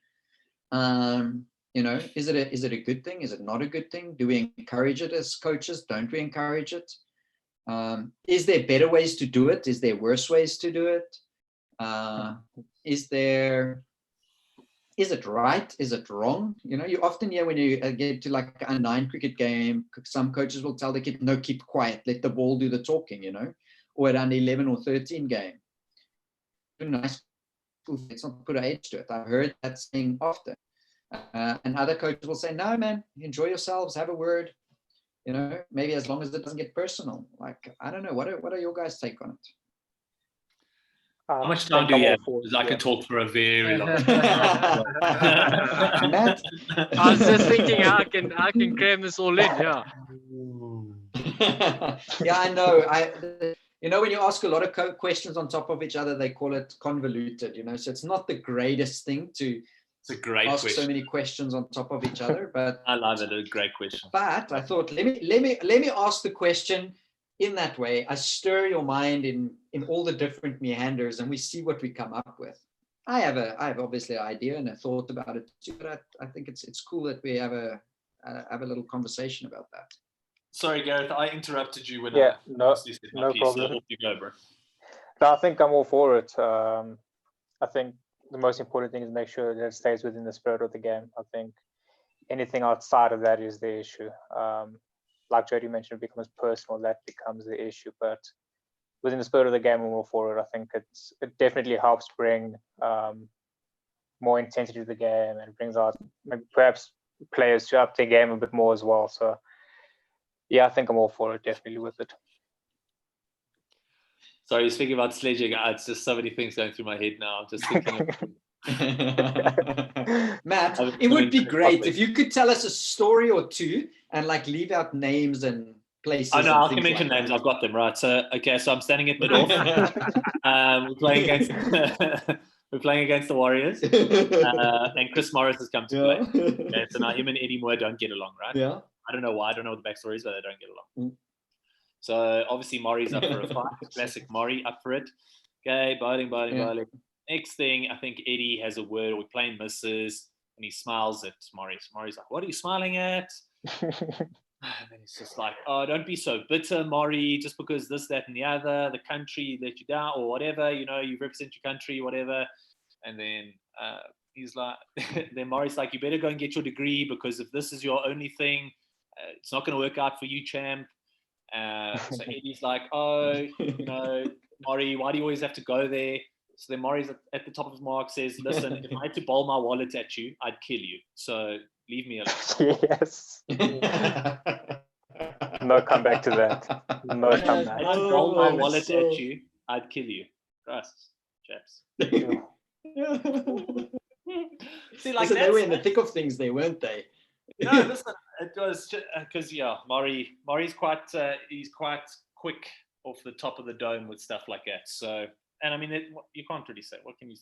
you know, is it a good thing? Is it not a good thing? Do we encourage it as coaches? Don't we encourage it? Is there better ways to do it? Is there worse ways to do it? Is there is it right? Is it wrong? You know, you often hear when you get to like a 9 cricket game, some coaches will tell the kid, no, keep quiet, let the ball do the talking, you know, or at an 11 or 13 game. Nice, let's not put an age to it. I've heard that saying often. And other coaches will say, no, man, enjoy yourselves, have a word, you know, maybe as long as it doesn't get personal. Like, I don't know, what are your guys' take on it? How much time do you have? Because I can talk for a very long time. Matt? I was just thinking how I can cram this all in. Yeah. Yeah, I know. You know, when you ask a lot of questions on top of each other, they call it convoluted, you know, so it's not the greatest thing to it's a great ask question. so many questions on top of each other, but I love it. A great question. But I thought, let me ask the question in that way. I stir your mind in all the different meanders, and we see what we come up with. I have obviously an idea and a thought about it too, but I think it's cool that we have a little conversation about that. Sorry, Gareth, I interrupted you when no problem. So off you go, bro. No, I think I'm all for it. I think the most important thing is make sure that it stays within the spirit of the game. I think anything outside of that is the issue. Like Jody mentioned, it becomes personal, that becomes the issue. But within the spirit of the game, I'm all for it. I think it definitely helps bring more intensity to the game and brings out maybe perhaps players to up their game a bit more as well. So yeah, I think I'm all for it, definitely with it. Sorry, speaking about sledging, it's just so many things going through my head now. I'm just thinking Matt, it would be great if you could tell us a story or two and like leave out names and places. I know, I can mention names. I've got them, right? So, okay, so I'm standing at mid-off. We're playing against the Warriors. And Chris Morris has come to play. Okay, so now him and Eddie Moore don't get along, right? Yeah. I don't know why. I don't know what the backstory is, but they don't get along. So obviously Murray's up for a fight. Classic Murray up for it. Okay, bowling. Next thing, I think Eddie has a word. We're playing misses, and he smiles at Murray. Murray's like, "What are you smiling at?" And then it's just like, "Oh, don't be so bitter, Murray. Just because this, that, and the other, the country let you down, or whatever. You know, you represent your country, whatever." And then he's like, then Murray's like, "You better go and get your degree because if this is your only thing, it's not going to work out for you, champ." So Eddie's like, "Oh, you know, Murray, why do you always have to go there?" So then Murray's at the top of his mark says, "Listen, if I had to bowl my wallet at you, I'd kill you. So leave me alone." Yes. No comeback to that. No comeback. If I bowl my wallet at you, I'd kill you. Trust, chaps. See, like so they were in the thick of things, they weren't they? No, listen, it was because Murray's quite he's quite quick off the top of the dome with stuff like that. So, and I mean, you can't really say. What can you?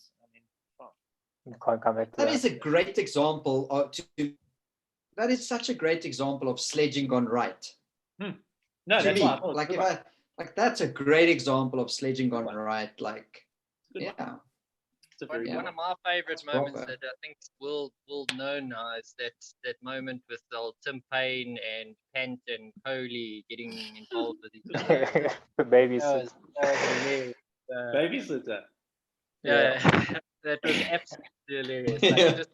You can't come back to that. That is a great example that is such a great example of sledging gone right. No, that's why like that's a great example of sledging gone right. Like, yeah. One of my favorite moments that I think we'll know now is that moment with Tim Payne and Pant and Coley getting involved with each other. The babysitter. Babysitter. Yeah, that was absolutely hilarious. Like, just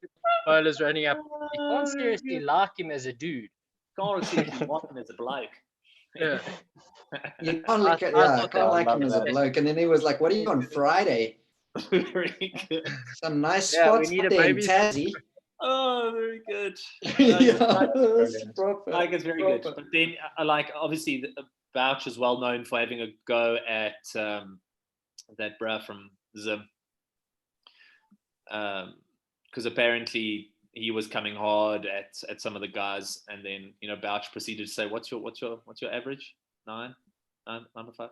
bowlers running up. You can't seriously like him as a dude. Can't seriously want him as a bloke. Yeah. You can't like him as a bloke. And then he was like, "What are you on Friday?" Very good. Some nice spots there in Tassie. Oh, very good. Like it's very good. But then, obviously, Bouch is well known for having a go at that bruh from Zim, because apparently he was coming hard at some of the guys, and then Bouch proceeded to say, "What's your average? 9.5?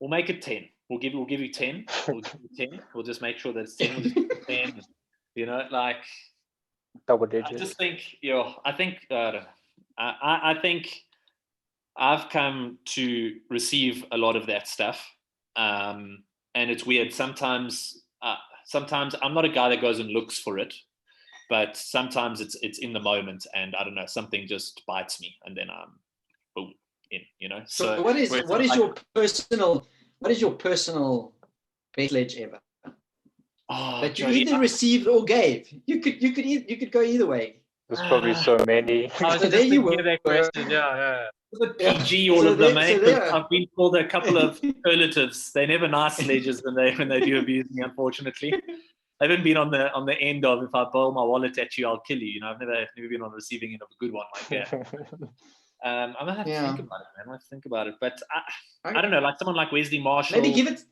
We'll make it 10. We'll give you 10. We'll give you 10. We'll just make sure that it's 10. We'll just give you 10. Like double digits. I just think, I think I've come to receive a lot of that stuff, and it's weird. Sometimes I'm not a guy that goes and looks for it, but sometimes it's in the moment, and I don't know, something just bites me, and then I'm boom in. So what is your personal best sledge ever? that you Jody, either received or gave. You could go either way. There's probably so many. I was So just there you thinking of that were. question. Yeah. PG, all So of them, there- eh? so 'Cause there. I've been called a couple of superlatives. They're never nice sledges when they do abuse me, unfortunately. I haven't been on the end of, if I boil my wallet at you, I'll kill you. I've never been on the receiving end of a good one like that. I'm gonna have to think about it, man. I have to think about it. But I don't know, like someone like Wesley Marshall. Maybe give it.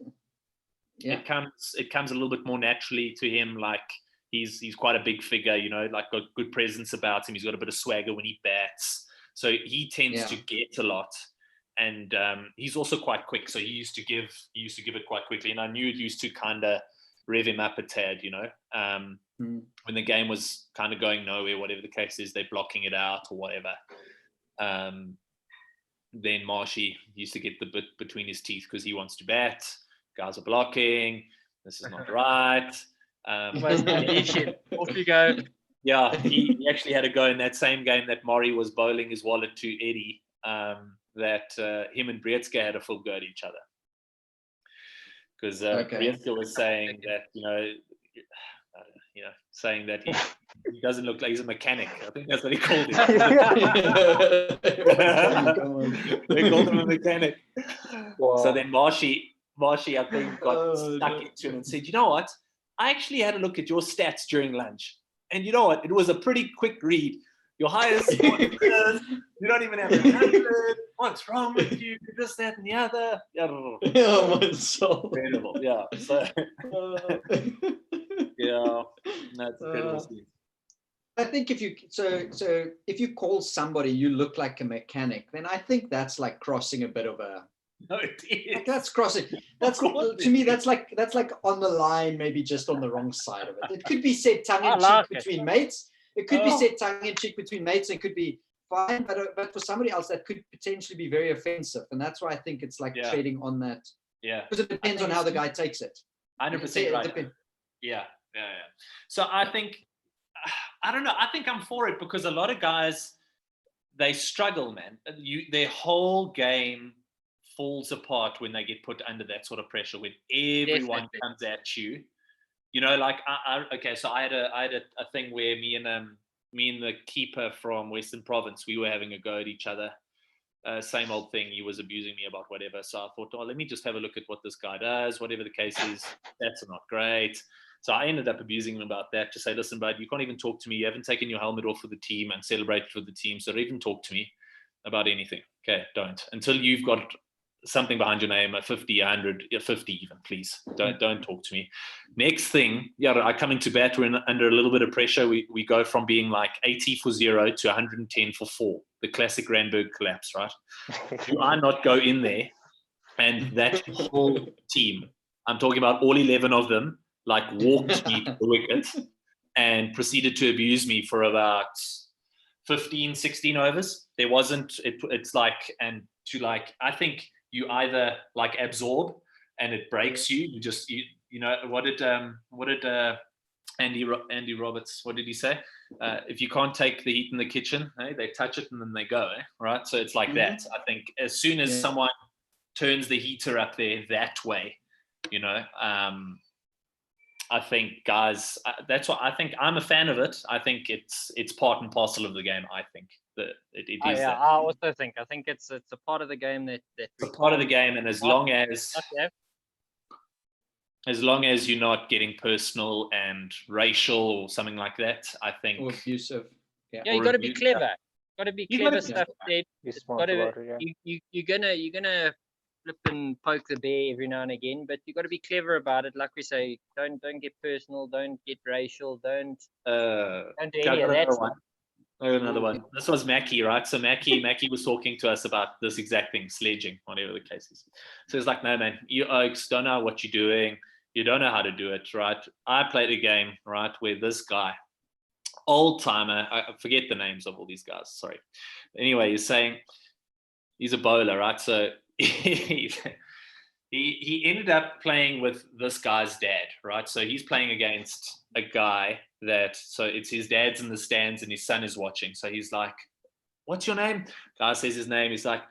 Yeah. It comes a little bit more naturally to him. Like he's quite a big figure, like got good presence about him. He's got a bit of swagger when he bats, so he tends to get a lot. And he's also quite quick, so he used to give it quite quickly. And I knew it used to kind of rev him up a tad, when the game was kind of going nowhere, whatever the case is, they're blocking it out or whatever. Then Marshy used to get the bit between his teeth because he wants to bat. Guys are blocking. This is not right. Off you go. Yeah, he actually had a go in that same game that Maury was bowling his wallet to Eddie. That him and Brietska had a full go at each other. Because Brietska was saying that, saying that he doesn't look like he's a mechanic. I think that's what he called him. They called him a mechanic. Wow. So then Marshy, I think, got stuck into him and said, you know what? I actually had a look at your stats during lunch. And you know what? It was a pretty quick read. Your highest score, you don't even have a 100. What's wrong with you? This, that, and the other. Incredible. Yeah. So, yeah, that's incredible. I think if you call somebody you look like a mechanic, then I think that's like crossing a bit of a. No, it is. Like that's crossing. That's to me. That's like on the line, maybe just on the wrong side of it. It could be said tongue in cheek between mates. It could be said tongue in cheek between mates. It could be fine, but for somebody else, that could potentially be very offensive, and that's why I think it's like treading on that. Yeah, because it depends on how the guy takes it. 100% right. Yeah. So I think, I don't know. I think I'm for it because a lot of guys, they struggle, man. Their whole game falls apart when they get put under that sort of pressure, when everyone comes at you. Like so I had a thing where me and the keeper from Western Province, we were having a go at each other. Same old thing. He was abusing me about whatever. So I thought, let me just have a look at what this guy does, whatever the case is. That's not great. So I ended up abusing him about that to say, listen, bud, you can't even talk to me. You haven't taken your helmet off for the team and celebrated for the team. So don't even talk to me about anything. Okay, don't. Until you've got something behind your name, a 50, 100, 50 even, please. Don't talk to me. Next thing, I come into bat, we're under a little bit of pressure. We go from being like 80 for 0 to 110 for 4. The classic Randburg collapse, right? Do I not go in there and that whole team, I'm talking about all 11 of them, like walked me to the wicket and proceeded to abuse me for about 15, 16 overs. There wasn't, it's like, and to like, I think you either like absorb and it breaks you. What did Andy Roberts, what did he say? If you can't take the heat in the kitchen, they touch it and then they go, right? So it's like that. I think as soon as someone turns the heater up there that way, I think guys, that's what I think. I'm a fan of it. I think it's part and parcel of the game. I think that it is. I also think. I think it's a part of the game that it's a part of the game, and as long as you're not getting personal and racial or something like that, I think. Or abusive. Yeah, you got to be clever. Got to be clever stuff. You're gonna flip and poke the bear every now and again, but you got to be clever about it. Like we say, don't get personal, don't get racial, don't do any of that stuff. Another one. This was Mackie, right? So Mackie was talking to us about this exact thing, sledging, whatever the case is. So it's like, no, man, you oaks don't know what you're doing. You don't know how to do it, right? I played a game, right, where this guy, old timer, I forget the names of all these guys, sorry. Anyway, he's saying he's a bowler, right? So he ended up playing with this guy's dad, right? So he's playing against a guy so it's his dad's in the stands and his son is watching. So he's like, what's your name? Guy says his name. He's like,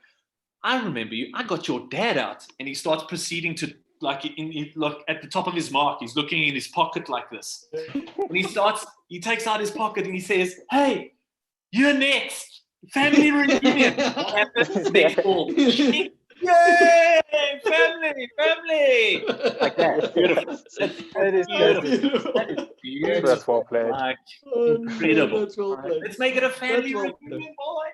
I remember you. I got your dad out. And he starts proceeding to like look at the top of his mark. He's looking in his pocket like this. And he takes out his pocket and he says, "Hey, you're next. Family reunion." What happens? Next ball. Yay! Family! Like that. It's beautiful. That is beautiful. That is beautiful. That's well played. Like, Oh, incredible. that's well played. Let's make it a family That's well reunion, boy.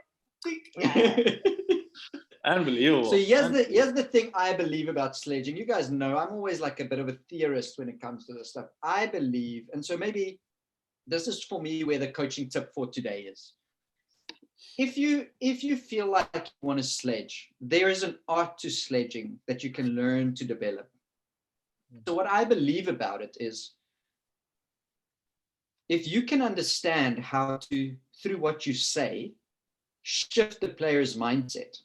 Unbelievable. So here's the thing I believe about sledging. You guys know I'm always like a bit of a theorist when it comes to this stuff. I believe, and so maybe this is for me where the coaching tip for today is. If you feel like you want to sledge, there is an art to sledging that you can learn to develop. So what I believe about it is, if you can understand how to, through what you say, shift the player's mindset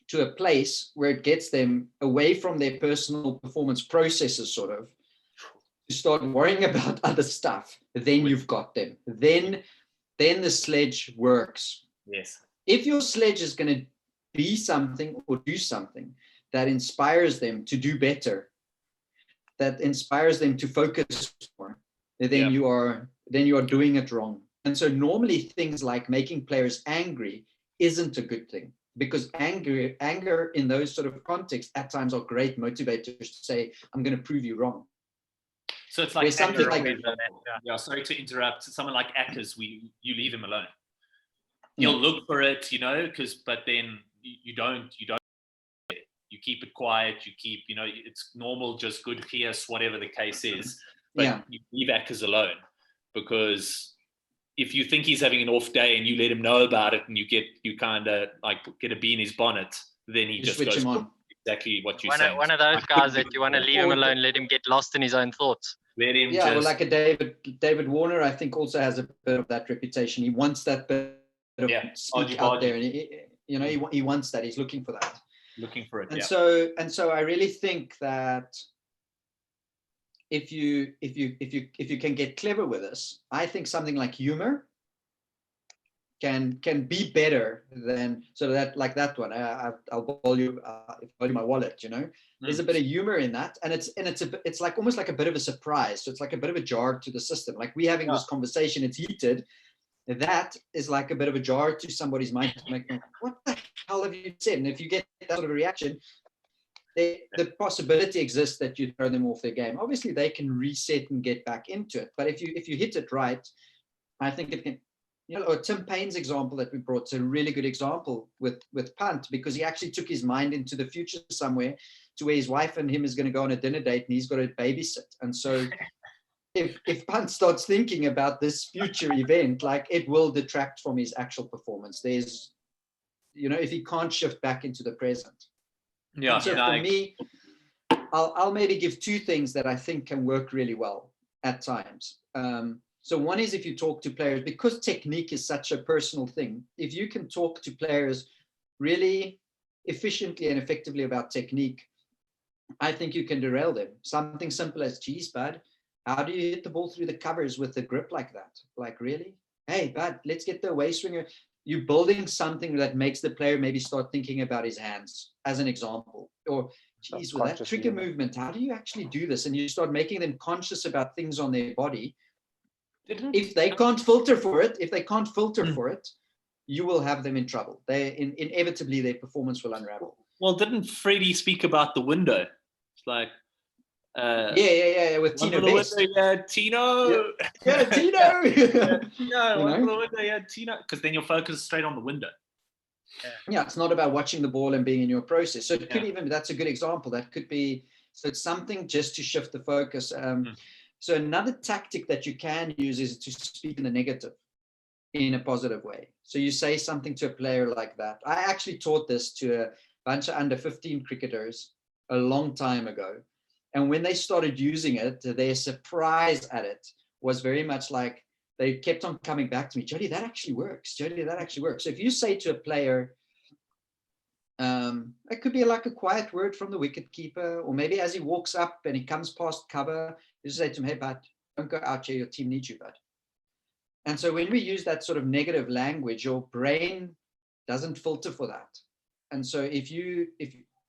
to a place where it gets them away from their personal performance processes, sort of, to start worrying about other stuff, then you've got them. Then the sledge works. Yes. If your sledge is going to be something or do something that inspires them to do better, that inspires them to focus more, then you are doing it wrong. And so normally things like making players angry isn't a good thing, because anger in those sort of contexts at times are great motivators to say, I'm going to prove you wrong. So it's like something like, sorry to interrupt. Someone like Ackers, you leave him alone. You'll look for it, but then you don't. You keep it quiet. You keep, it's normal, just good chaos, whatever the case is. But you leave Ackers alone, because if you think he's having an off day and you let him know about it, and you kind of like get a bee in his bonnet, then he just goes on. Exactly what you're saying. One of those guys that you want to leave him alone, let him get lost in his own thoughts. Let him well, like a David Warner, I think also has a bit of that reputation. He wants that bit of speak out there, and he wants that. He's looking for that. Looking for it. And so I really think that if you can get clever with this, I think something like humor can be better than, so that, like that one, I'll volume my wallet, there's a bit of humor in that, and it's like almost like a bit of a surprise. So it's like a bit of a jar to the system. Like we having this conversation, it's heated. That is like a bit of a jar to somebody's mind. Like, what the hell have you said? And if you get that sort of reaction, the possibility exists that you throw them off their game. Obviously, they can reset and get back into it. But if you hit it right, I think it can. Or Tim Payne's example that we brought is a really good example with Punt, because he actually took his mind into the future somewhere, to where his wife and him is going to go on a dinner date and he's got to babysit. And so if Punt starts thinking about this future event, like, it will detract from his actual performance. There's, if he can't shift back into the present. Yeah. So for me, I'll maybe give two things that I think can work really well at times. So one is, if you talk to players, because technique is such a personal thing, if you can talk to players really efficiently and effectively about technique, I think you can derail them. Something simple as, geez, bud, how do you hit the ball through the covers with a grip like that? Like, really? Hey, bud, let's get the away swinger. You're building something that makes the player maybe start thinking about his hands, as an example. Or, geez, with that trigger movement, how do you actually do this? And you start making them conscious about things on their body. If they can't filter for it, you will have them in trouble. Inevitably, their performance will unravel. Well, didn't Freddie speak about the window? It's like, with Tino Best. Tino. Yeah, Tino. Tino. Because then your focus is straight on the window. Yeah, it's not about watching the ball and being in your process. So it could even, that's a good example. That could be, so it's something just to shift the focus. So another tactic that you can use is to speak in the negative in a positive way. So you say something to a player like that. I actually taught this to a bunch of under 15 cricketers a long time ago. And when they started using it, their surprise at it was very much like, they kept on coming back to me, Jody, that actually works. Jody, that actually works. So if you say to a player, it could be like a quiet word from the wicket keeper, or maybe as he walks up and he comes past cover, you say to him, hey, bud, don't go out here, your team needs you, bud. And so when we use that sort of negative language, your brain doesn't filter for that. And so if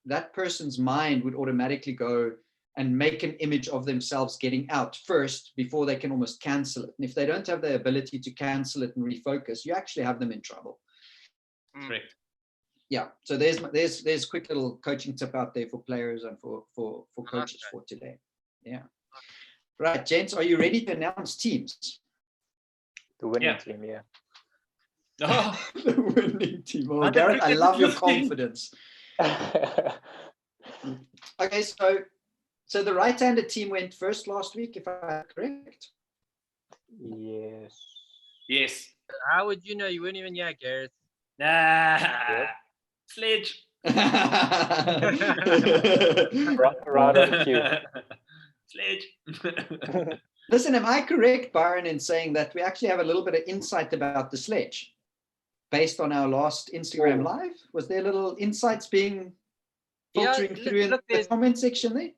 that person's mind would automatically go and make an image of themselves getting out first before they can almost cancel it. And if they don't have the ability to cancel it and refocus, you actually have them in trouble. Correct. Yeah. So there's quick little coaching tip out there for players and for coaches for today. Yeah. Right, gents, are you ready to announce teams? The winning team, yeah. Oh, The winning team. Oh, Gareth, I love your confidence. Okay, so the right-handed team went first last week, if I'm correct. Yes. yes. How would you know? You weren't even here, Gareth. Nah. Sledge. Right on cue. Sledge. Listen, am I correct, Byron, in saying that we actually have a little bit of insight about the sledge based on our last Instagram live? Was there little insights being filtering through in the comment section there?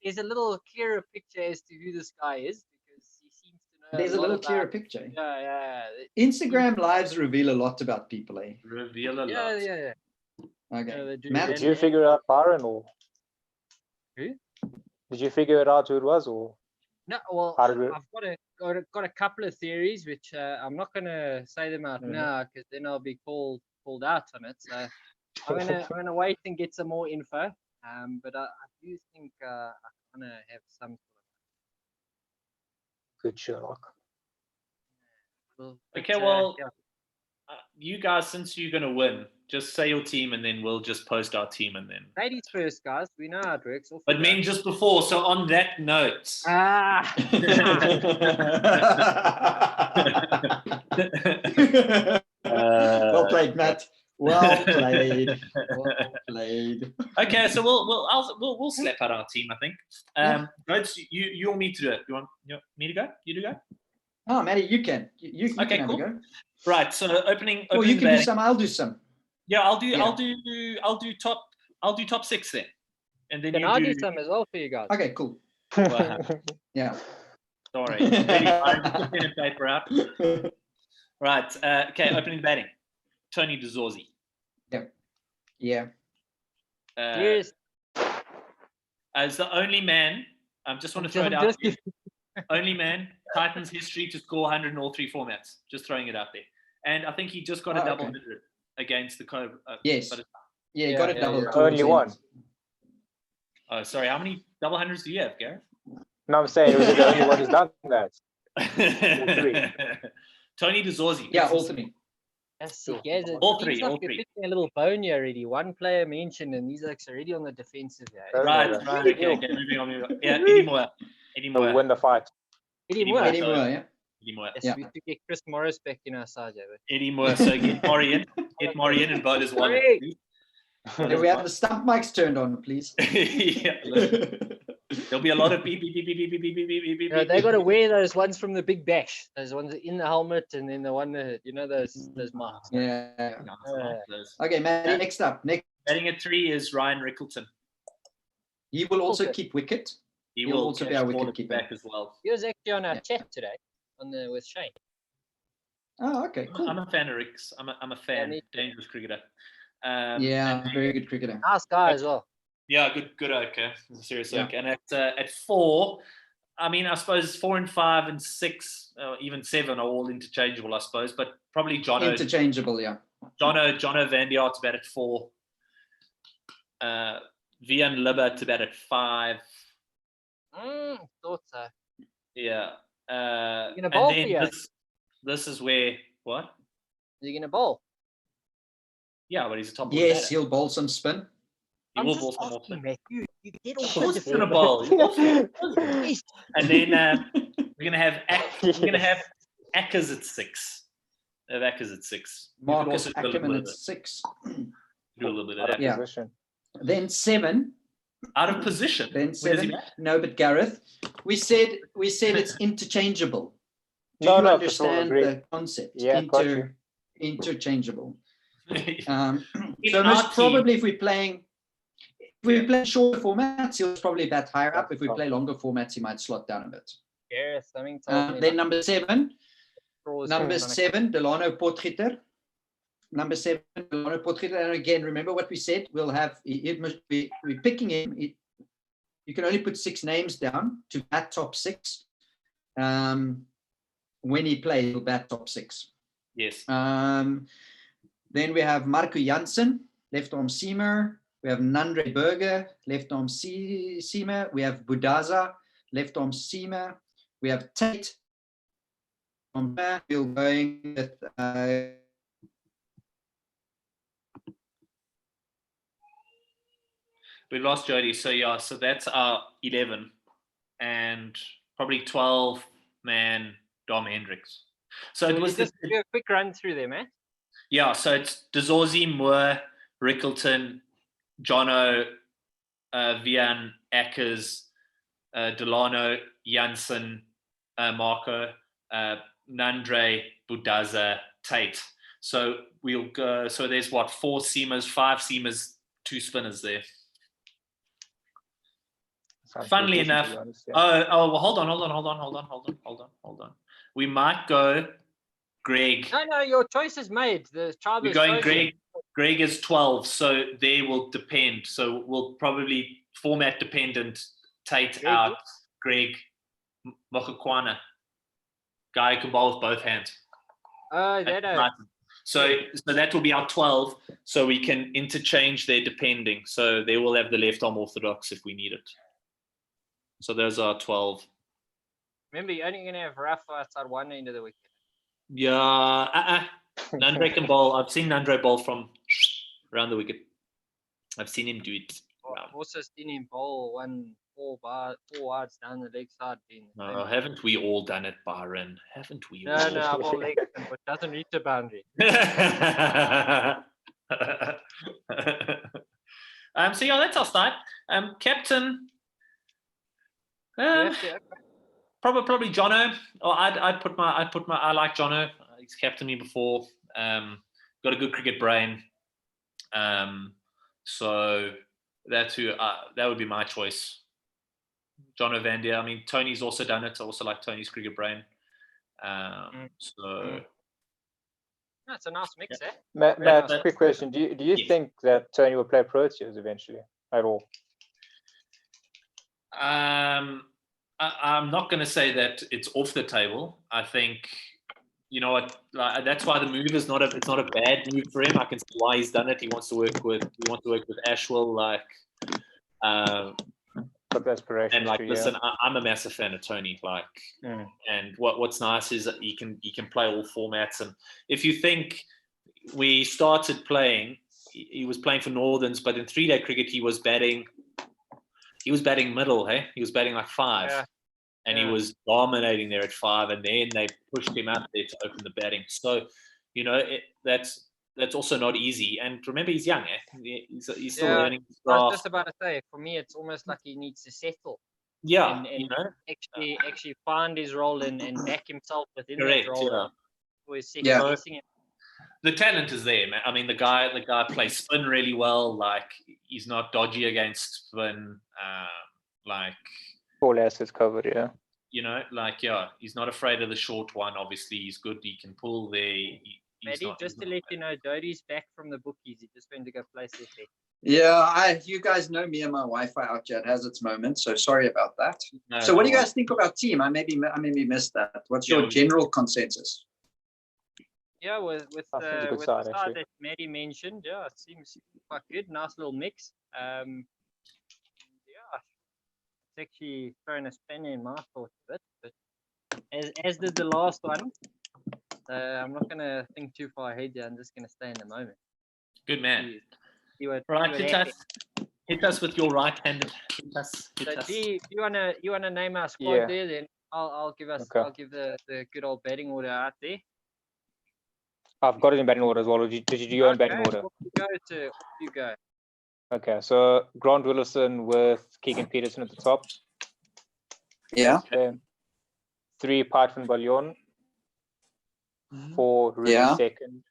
There's a little clearer picture as to who this guy is, because he seems to know. There's a little clearer picture. Yeah. Instagram lives reveal a lot about people, eh? Reveal a lot. Yeah. Okay. Matt, did you figure it out, Byron, or who? Did you figure it out who it was, or? No, well, I've got a couple of theories, which I'm not going to say them out now, because then I'll be called out on it. So I'm gonna wait and get some more info. But I do think I kind of have some Good Sherlock. Okay, well, you guys, since you're gonna win, just say your team, and then we'll just post our team, and then. Ladies first, guys. We know how it works. But men just before. So on that note. Well played, Matt. Well played. Okay, so we'll slap out our team, I think. Notes, you want me to do it? You want me to go? You to go? Oh, Matty, you can. You okay, can cool. Have a go. Right. So opening. Well, you can do some. I'll do some. Yeah, I'll do top 6 then, and then I'll do some as well for you guys. Okay, cool. Yeah. Sorry. I'm just pen and paper up. Right. Okay. Opening batting. Tony De Zorzi. Yeah. Yes. As the only man, I just want to throw it out there. Only man, Titans history to score 100 in all 3 formats. Just throwing it out there. And I think he just got a double-hundred against the Cobra. Yes. He got a double. Only one. Oh, sorry. How many double-hundreds do you have, Gareth? No, I'm saying it was the only one who's done that. Tony De Zorzi. Yeah, all 3. All three. A little bone here already. One player mentioned, and he's like already on the defensive there. Right. Okay, moving on. Yeah, Eddie Moore. We'll win the fight. Eddie Moore, yeah. Eddie Moore. Yes, we have to get Chris Morris back in our side. Eddie Moore. So get Murray in and vote as one. Do we have the stump mics turned on, please? Yeah. There'll be a lot of beep. They got to wear those ones from the Big Bash. Those ones in the helmet, and then the one that those marks. Yeah. Okay, man. Next up. Batting at 3 is Ryan Rickleton. He will also keep wicket. He will also be our wicket keeper back as well. He was actually on our chat today with Shane. Oh, okay, cool. I'm a fan of Rick's. I'm a fan. Dangerous cricketer. Very good cricketer. Nice guy as well. Yeah, good. Okay, seriously. Okay. And at 4, I mean, I suppose 4 and 5 and 6, even 7 are all interchangeable, I suppose. But probably Jono. Interchangeable, yeah. Jono van der Aar to bat at 4. Vian Libber to bat at 5. Thought so. Yeah. You're gonna bowl for you. This is where what? Are you gonna bowl? Yeah, but he's a top. Yes, he'll bowl some spin. He will bowl some more spin. You get Of course, he's gonna bowl. And then we're gonna have Ackers at 6. Ackers at 6. Marcus Ackerman at 6. Do a little bit of that. Yeah. Then 7. Out of position. Then 7. No, but Gareth, we said it's interchangeable. Do you understand the concept? Yeah, interchangeable. So most probably, if we're playing shorter formats, he'll probably bat higher up. If we play longer formats, he might slot down a bit. Yeah, then number 7, Delano Potgieter. number 7, Delano Potgieter. And again, remember what we said. We'll have we're picking him. You can only put 6 names down to bat top 6. When he plays, he'll bat top 6. Yes. Then we have Marco Jansen, left arm seamer. We have Nandre Berger, left arm seamer. We have Budaza, left arm seamer. We have Tate. We're going with we lost Jody, so yeah, so that's our 11 and probably 12 man Dom Hendricks. So it was just do a quick run through there, man. Yeah, so it's De Zorzi, Moore, Rickleton, Jono, Vian, Ackers, Delano, Janssen, Marco, Nandre, Budaza, Tate. So we'll go. So there's what, 4 seamers, 5 seamers, 2 spinners there. Funnily enough, well, hold on. We might go Greg. No, your choice is made. The tribe We're is going chosen. Greg is 12, so they will depend. So we'll probably format dependent. Tate Greg. out, Greg, Mokakwana, guy who can bowl with both hands. So that will be our 12. So we can interchange their depending. So they will have the left arm orthodox if we need it. So those are 12. Remember, you're only going to have Rafa outside one end of the wicket. Yeah, Nandre can bowl. I've seen Nandre bowl from around the wicket. I've seen him do it. I've also seen him bowl 4 yards down the leg side. No, haven't we all done it, Byron? Haven't we all? No, I've all legs, but doesn't reach the boundary. So yeah, that's our start. Captain. Probably Jono. Or I'd put my. I like Jono. He's captained me before. Got a good cricket brain. So that's who. That would be my choice. Jono Van Der. I mean, Tony's also done it. I also like Tony's cricket brain. So. That's a nice mix, eh? Matt, quick question: Do you think that Tony will play Proteas eventually at all? I'm not going to say that it's off the table. I think, you know what, that's why the move is not a bad move for him. I can see why he's done it. He wants to work with Ashwell, and listen, I'm a massive fan of Tony. And what's nice is that he can play all formats. And if you think we started playing, he was playing for Northerns, but in 3-day cricket he was batting middle, hey? He was batting like 5. And he was dominating there at 5, and then they pushed him out there to open the batting. So, you know, that's also not easy. And remember, he's young, eh? He's still learning. I was just about to say, for me, it's almost like he needs to settle. Yeah, and you know, actually find his role and back himself within that role. Yeah. The talent is there, man. I mean, the guy plays spin really well. Like, he's not dodgy against spin. All assets covered, yeah. You know, he's not afraid of the short one. Obviously, he's good. He can pull there. Maddie, just to let you know, Dody's back from the bookies. He just went to go play CFA. Yeah, you guys know me and my Wi-Fi out here. It has its moments, so sorry about that. So what do you guys think of our team? I maybe missed that. What's your general consensus? Yeah, with the side that Maddie mentioned, it seems quite good. Nice little mix. It's actually thrown a spanner in my thoughts a bit, but as did the last one. I'm not going to think too far ahead here. I'm just going to stay in the moment. Good man. Right, hit us with your right-handed. G, you wanna name our squad there? Then I'll give the good old batting order out there. I've got it in batting order as well. Did you do your own batting order? You go. Okay, so Grant Willison with Keegan Peterson at the top. Yeah. Okay. 3 Python Ballion. 4 Ruby second.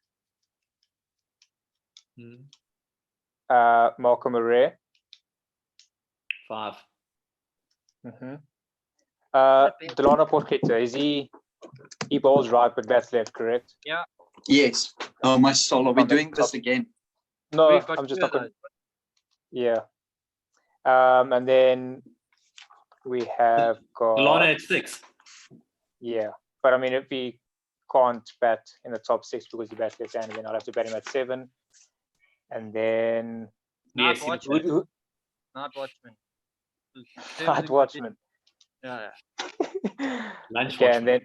Malcolm Array. 5. Delano Potgieter, he bowls right but bats left, correct? Yeah. Yes. Oh, my soul. Are we On the doing this top. again? No, We've got I'm just two of not going. those. Yeah. And then we have got Lana at 6. yeah. But I mean, if he can't bat in the top 6 because he bats left-handed, then I'll have to bat him at 7. And then Night Yes, he Watchman. would. Night Watchman. Night Watchman. Yeah. Lunch Okay, watchman. and then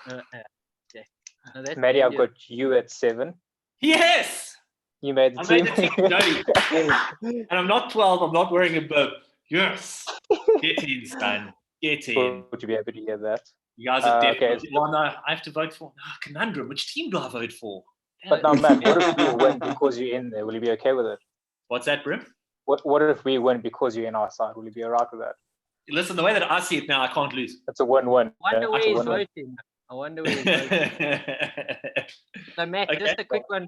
Okay. No, that's Maddie, I've dangerous. got you at 7. Yes! You made the I team. made the team, And I'm not 12, I'm not wearing a bib. Yes! Get in, son. Get in. Would you be happy to hear that? You guys are okay. definitely. Well, no, I have to vote for. Conundrum. Which team do I vote for? Damn But it. now, Matt, what if we win because you're in there? Will you be okay with it? What's that, Brim? What if we win because you're in our side? Will you be alright with that? Listen, the way that I see it now, I can't lose. It's a win-win. I wonder where It's a he's win-win. voting. I wonder where he's voting. So Matt, Okay. just a quick one.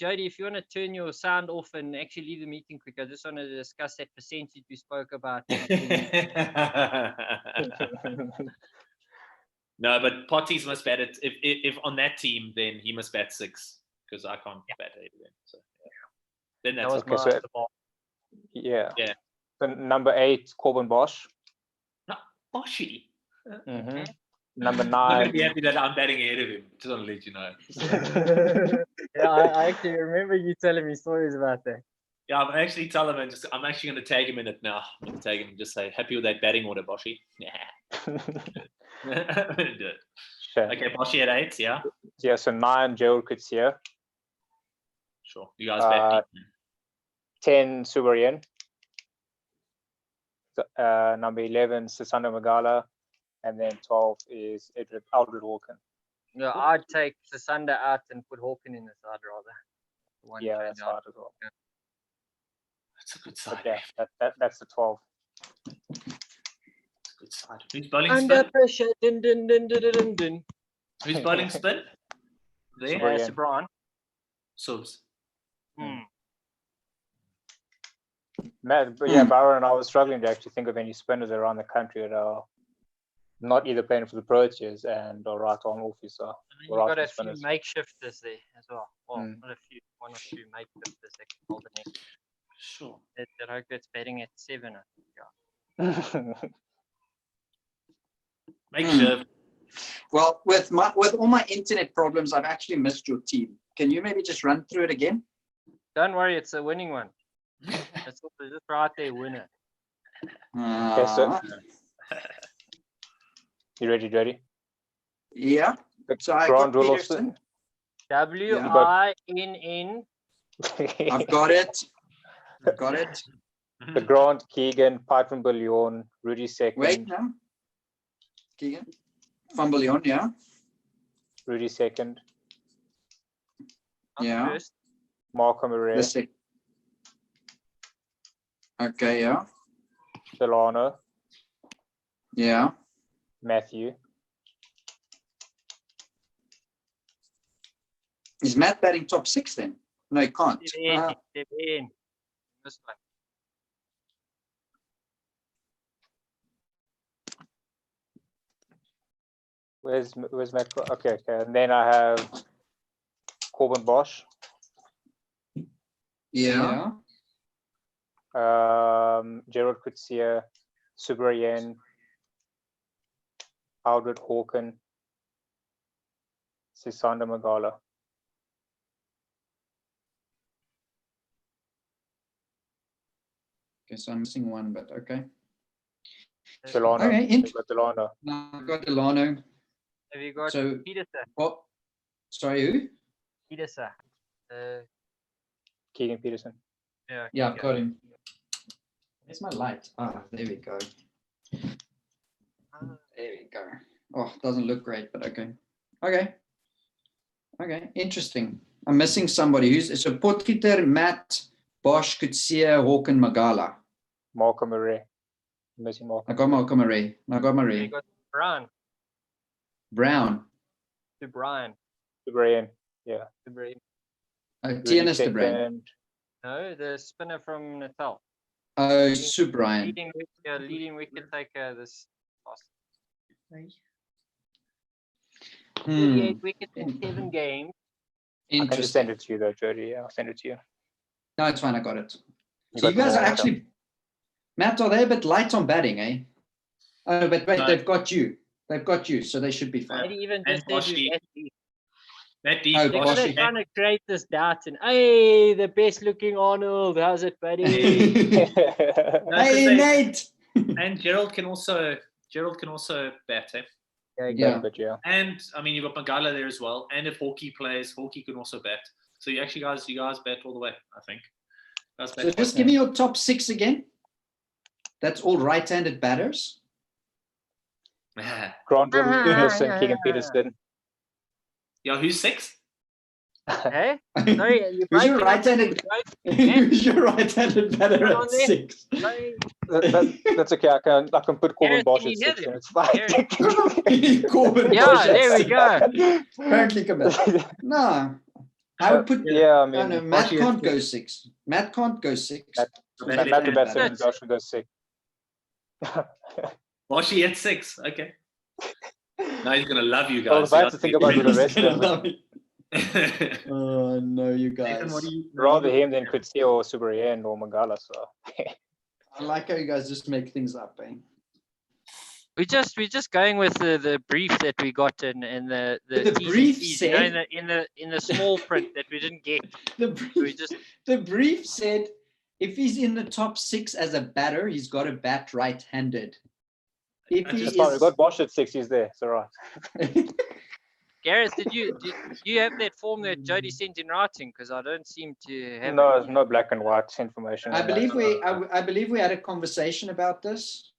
Jody, if you want to turn your sound off and actually leave the meeting quick, I just want to discuss that percentage we spoke about. No, but Potties must bat it. If on that team, then he must bat 6 because I can't bat 8 then. So yeah. Then That that's was okay. my so- ball. Yeah. Yeah. So number 8, Corbin Bosch. No, Boshy. Mm-hmm. Number I'm not gonna 9. be happy that I'm batting ahead of him. Just want to let you know. Yeah, I actually remember you telling me stories about that. Yeah, I'm actually telling him. I'm actually going to tag him in it now. I'm going to tag him and just say, "Happy with that batting order, Boshy." Yeah. I'm gonna do it. Sure. Okay, Boshy at 8. Yeah. Yeah, so 9, Gerald Kutsia. Sure. You guys bet. 10, Subarian. Number 11, Sisanda Magala. And then 12 is Aldred Hawken. No, I'd take Sasanda out and put Hawken in the side rather. One Yeah, change that's out. hard as well. That's a good But side. yeah, that's the 12. That's a good side. Who's bowling Under spin? pressure. Dun, dun, dun, dun, dun, dun, dun. Who's bowling spin? There. Subarian. Sabran. Subs. Matt, but yeah, Barrow and I was struggling to actually think of any spinners around the country that are not either playing for the Proteas and or right arm officer. And then you got a few makeshifters there as well. Well, not a few, one or two makeshifters that can hold the net. Sure. That hope that's batting at 7. I think, yeah. Make sure. Well, with all my internet problems, I've actually missed your team. Can you maybe just run through it again? Don't worry, it's a winning one. It's just right there, winner. Okay, so you ready, Jody? Yeah. So I Grant got Wilson. Peterson. WINN. I've got it. I've got it. The Grant, Keegan, Python Billion, Rudy second. Wait now. Keegan. Fumbleon, yeah. Rudy second. Yeah. First. Marco Murray. Okay, yeah. Delano. Yeah. Matthew. Is Matt batting top 6 then? No, he can't. Step in. This one. Where's Matt? Okay. And then I have Corbin Bosch. Yeah. Gerald Kutsia, Subarayan, Aldred Hawken, Sisanda Magala. Okay, so I'm missing one, but okay. Delano. Okay, Delano. Now I've got Delano. Have you got So, Peterson? what? Sorry, who? Peterson. Keegan Peterson. Yeah, I've got him. Where's my light? Ah, there we go. There we go. Oh, it doesn't look great, but okay. Okay, interesting. I'm missing somebody. So Potgieter, Matt, Bosch, Kutsia, Hawken, Magala. Marco Murray. Missing Marco. I got Malcolm Murray. You got Brown. To Brian. Subarayan. Yeah. To Brian. Tianus de Brand. No, the spinner from Natal. Oh, Sue Brian. Leading wicket taker this last. 38 wickets in 7 games. I can just Interesting. send it to you though, Jody. Yeah, I'll send it to you. No, it's fine. I got it. You So you got them guys are all. actually, Matt, are they a bit light on batting, eh? Oh, but wait, No. they've got you. They've got you, so they should be fine. Maybe even And just said Boshi. you that deep. That deep. Oh, They're Boshi. gonna trying to create this doubt and hey, the best looking Arnold, how's it, buddy? Hey, Nate! And Gerald can also bat. Eh? Yeah. But yeah. And I mean, you've got Magala there as well. And if Hawkeye plays, Hawkeye can also bat. So you guys bet all the way, I think. So just give me your top 6 again. That's all right-handed batters. Grant Wilson, Keegan Peterson. Yeah, who's 6? Hey? Sorry, you Who's your breaking up right-handed? Who's your right-handed batter Come on at there. 6? Sorry. That's okay. I can put Corbin Gareth, Bosch can at you hear 6. them? And it's fine. Corbin Yeah, Bosch at there we 6. go. Apparently commit. No. I would put. Yeah, I Oh mean, no, Matt Boshi can't at go 6. Matt can't go 6. Matt to bat 7, Josh should go 6. Boshi at 6. Okay. Now he's gonna love you Well, guys. if I have to think about who the rest Gonna of love me. Oh no, you guys. Nathan, what do you? rather him than Coetzee or Subrian or Magala. So I like how you guys just make things up, eh? We're just going with the brief that we got in the The T's and brief C's, said- in the small print that we didn't get. The We brief, just the brief said if he's in the top 6 as a batter, he's got to bat right-handed. If he that's fine. We is, got Bosch at 6. He's there. It's all right. Gareth, did you have that form that Jody sent in writing? Because I don't seem to have No, it. no black and white information. I on that. believe I believe we had a conversation about this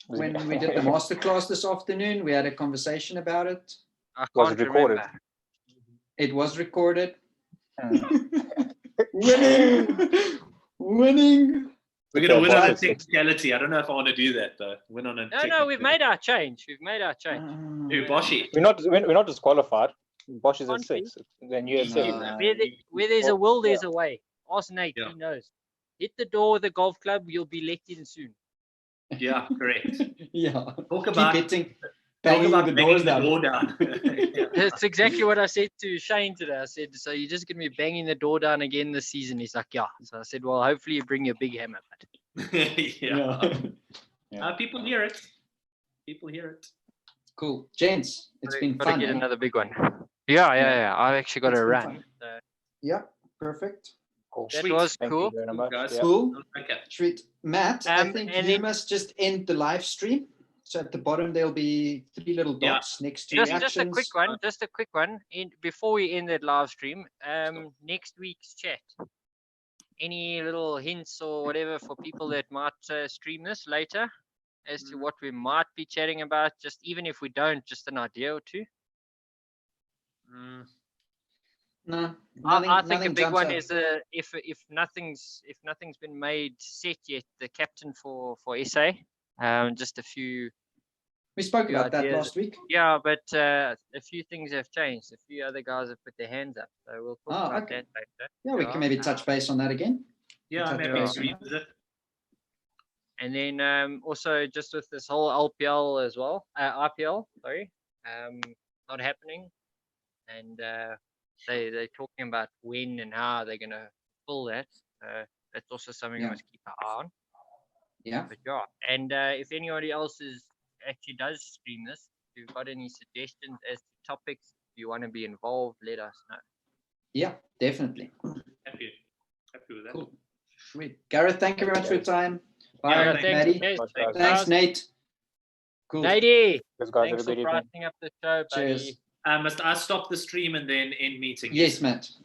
when we did the masterclass this afternoon. We had a conversation about it. I Was can't it recorded? remember. It was recorded. Hmm. Winning. We're gonna win on a Bosch. technicality. I don't know if I want to do that though. Win on a. No, we've made our change. We've made our change. Who, Boshi? We're not disqualified. Bosch is at Can't be. 6. Then you at No. 7. Where there's a will, there's a way. Ask Nate, Yeah. he knows. Hit the door with a golf club, you'll be let in soon. Yeah, correct. Yeah. Talk Keep about hitting, talk banging about the banging doors the down. door down. Yeah. That's exactly what I said to Shane today. I said, so you're just going to be banging the door down again this season? He's like, yeah. So I said, well, hopefully you bring your big hammer. Yeah. Yeah. People hear it. People hear it. Cool. Gents, it's been Gotta fun. get eh? another big one. Yeah. I've actually got It's to been run. fun. So Yeah, perfect. Cool. that Sweet. was Thank cool. you very much. guys. Yeah. Cool. Okay. Sweet. Matt, I think and you then- must just end the live stream. So at the bottom, there'll be 3 little Yeah. dots next to Just reactions. a quick one. Just a quick one. Before we end that live stream, next week's chat. Any little hints or whatever for people that might stream this later as to what we might be chatting about? Just even if we don't, just an idea or two. No, I think a nothing big jumps one out. is if nothing's been made set yet, the captain for SA. Just a few. We spoke about that ideas. last week. Yeah, but a few things have changed. A few other guys have put their hands up, so we'll talk about okay. that later. Yeah, we can maybe touch base on that again. Yeah, I'm Touch happy base to on read that. it. And then also just with this whole LPL as well, IPL, sorry, not happening, and they're talking about when and how they're gonna pull that. That's also something we Yeah. must keep an eye on. Yeah. But yeah, and if anybody else actually does stream this, if you've got any suggestions as to topics you want to be involved, let us know. Yeah, definitely. Happy with that. Cool. Sweet. Gareth, thank you very much for your time. Bye, Yeah, Thanks, Maddie. guys. Thanks, Thanks, guys. Nate. Cool. Lady, Those guys have thanks a for good evening. brightening up the show, buddy. Cheers. Must I stop the stream and then end meeting? Yes, Matt.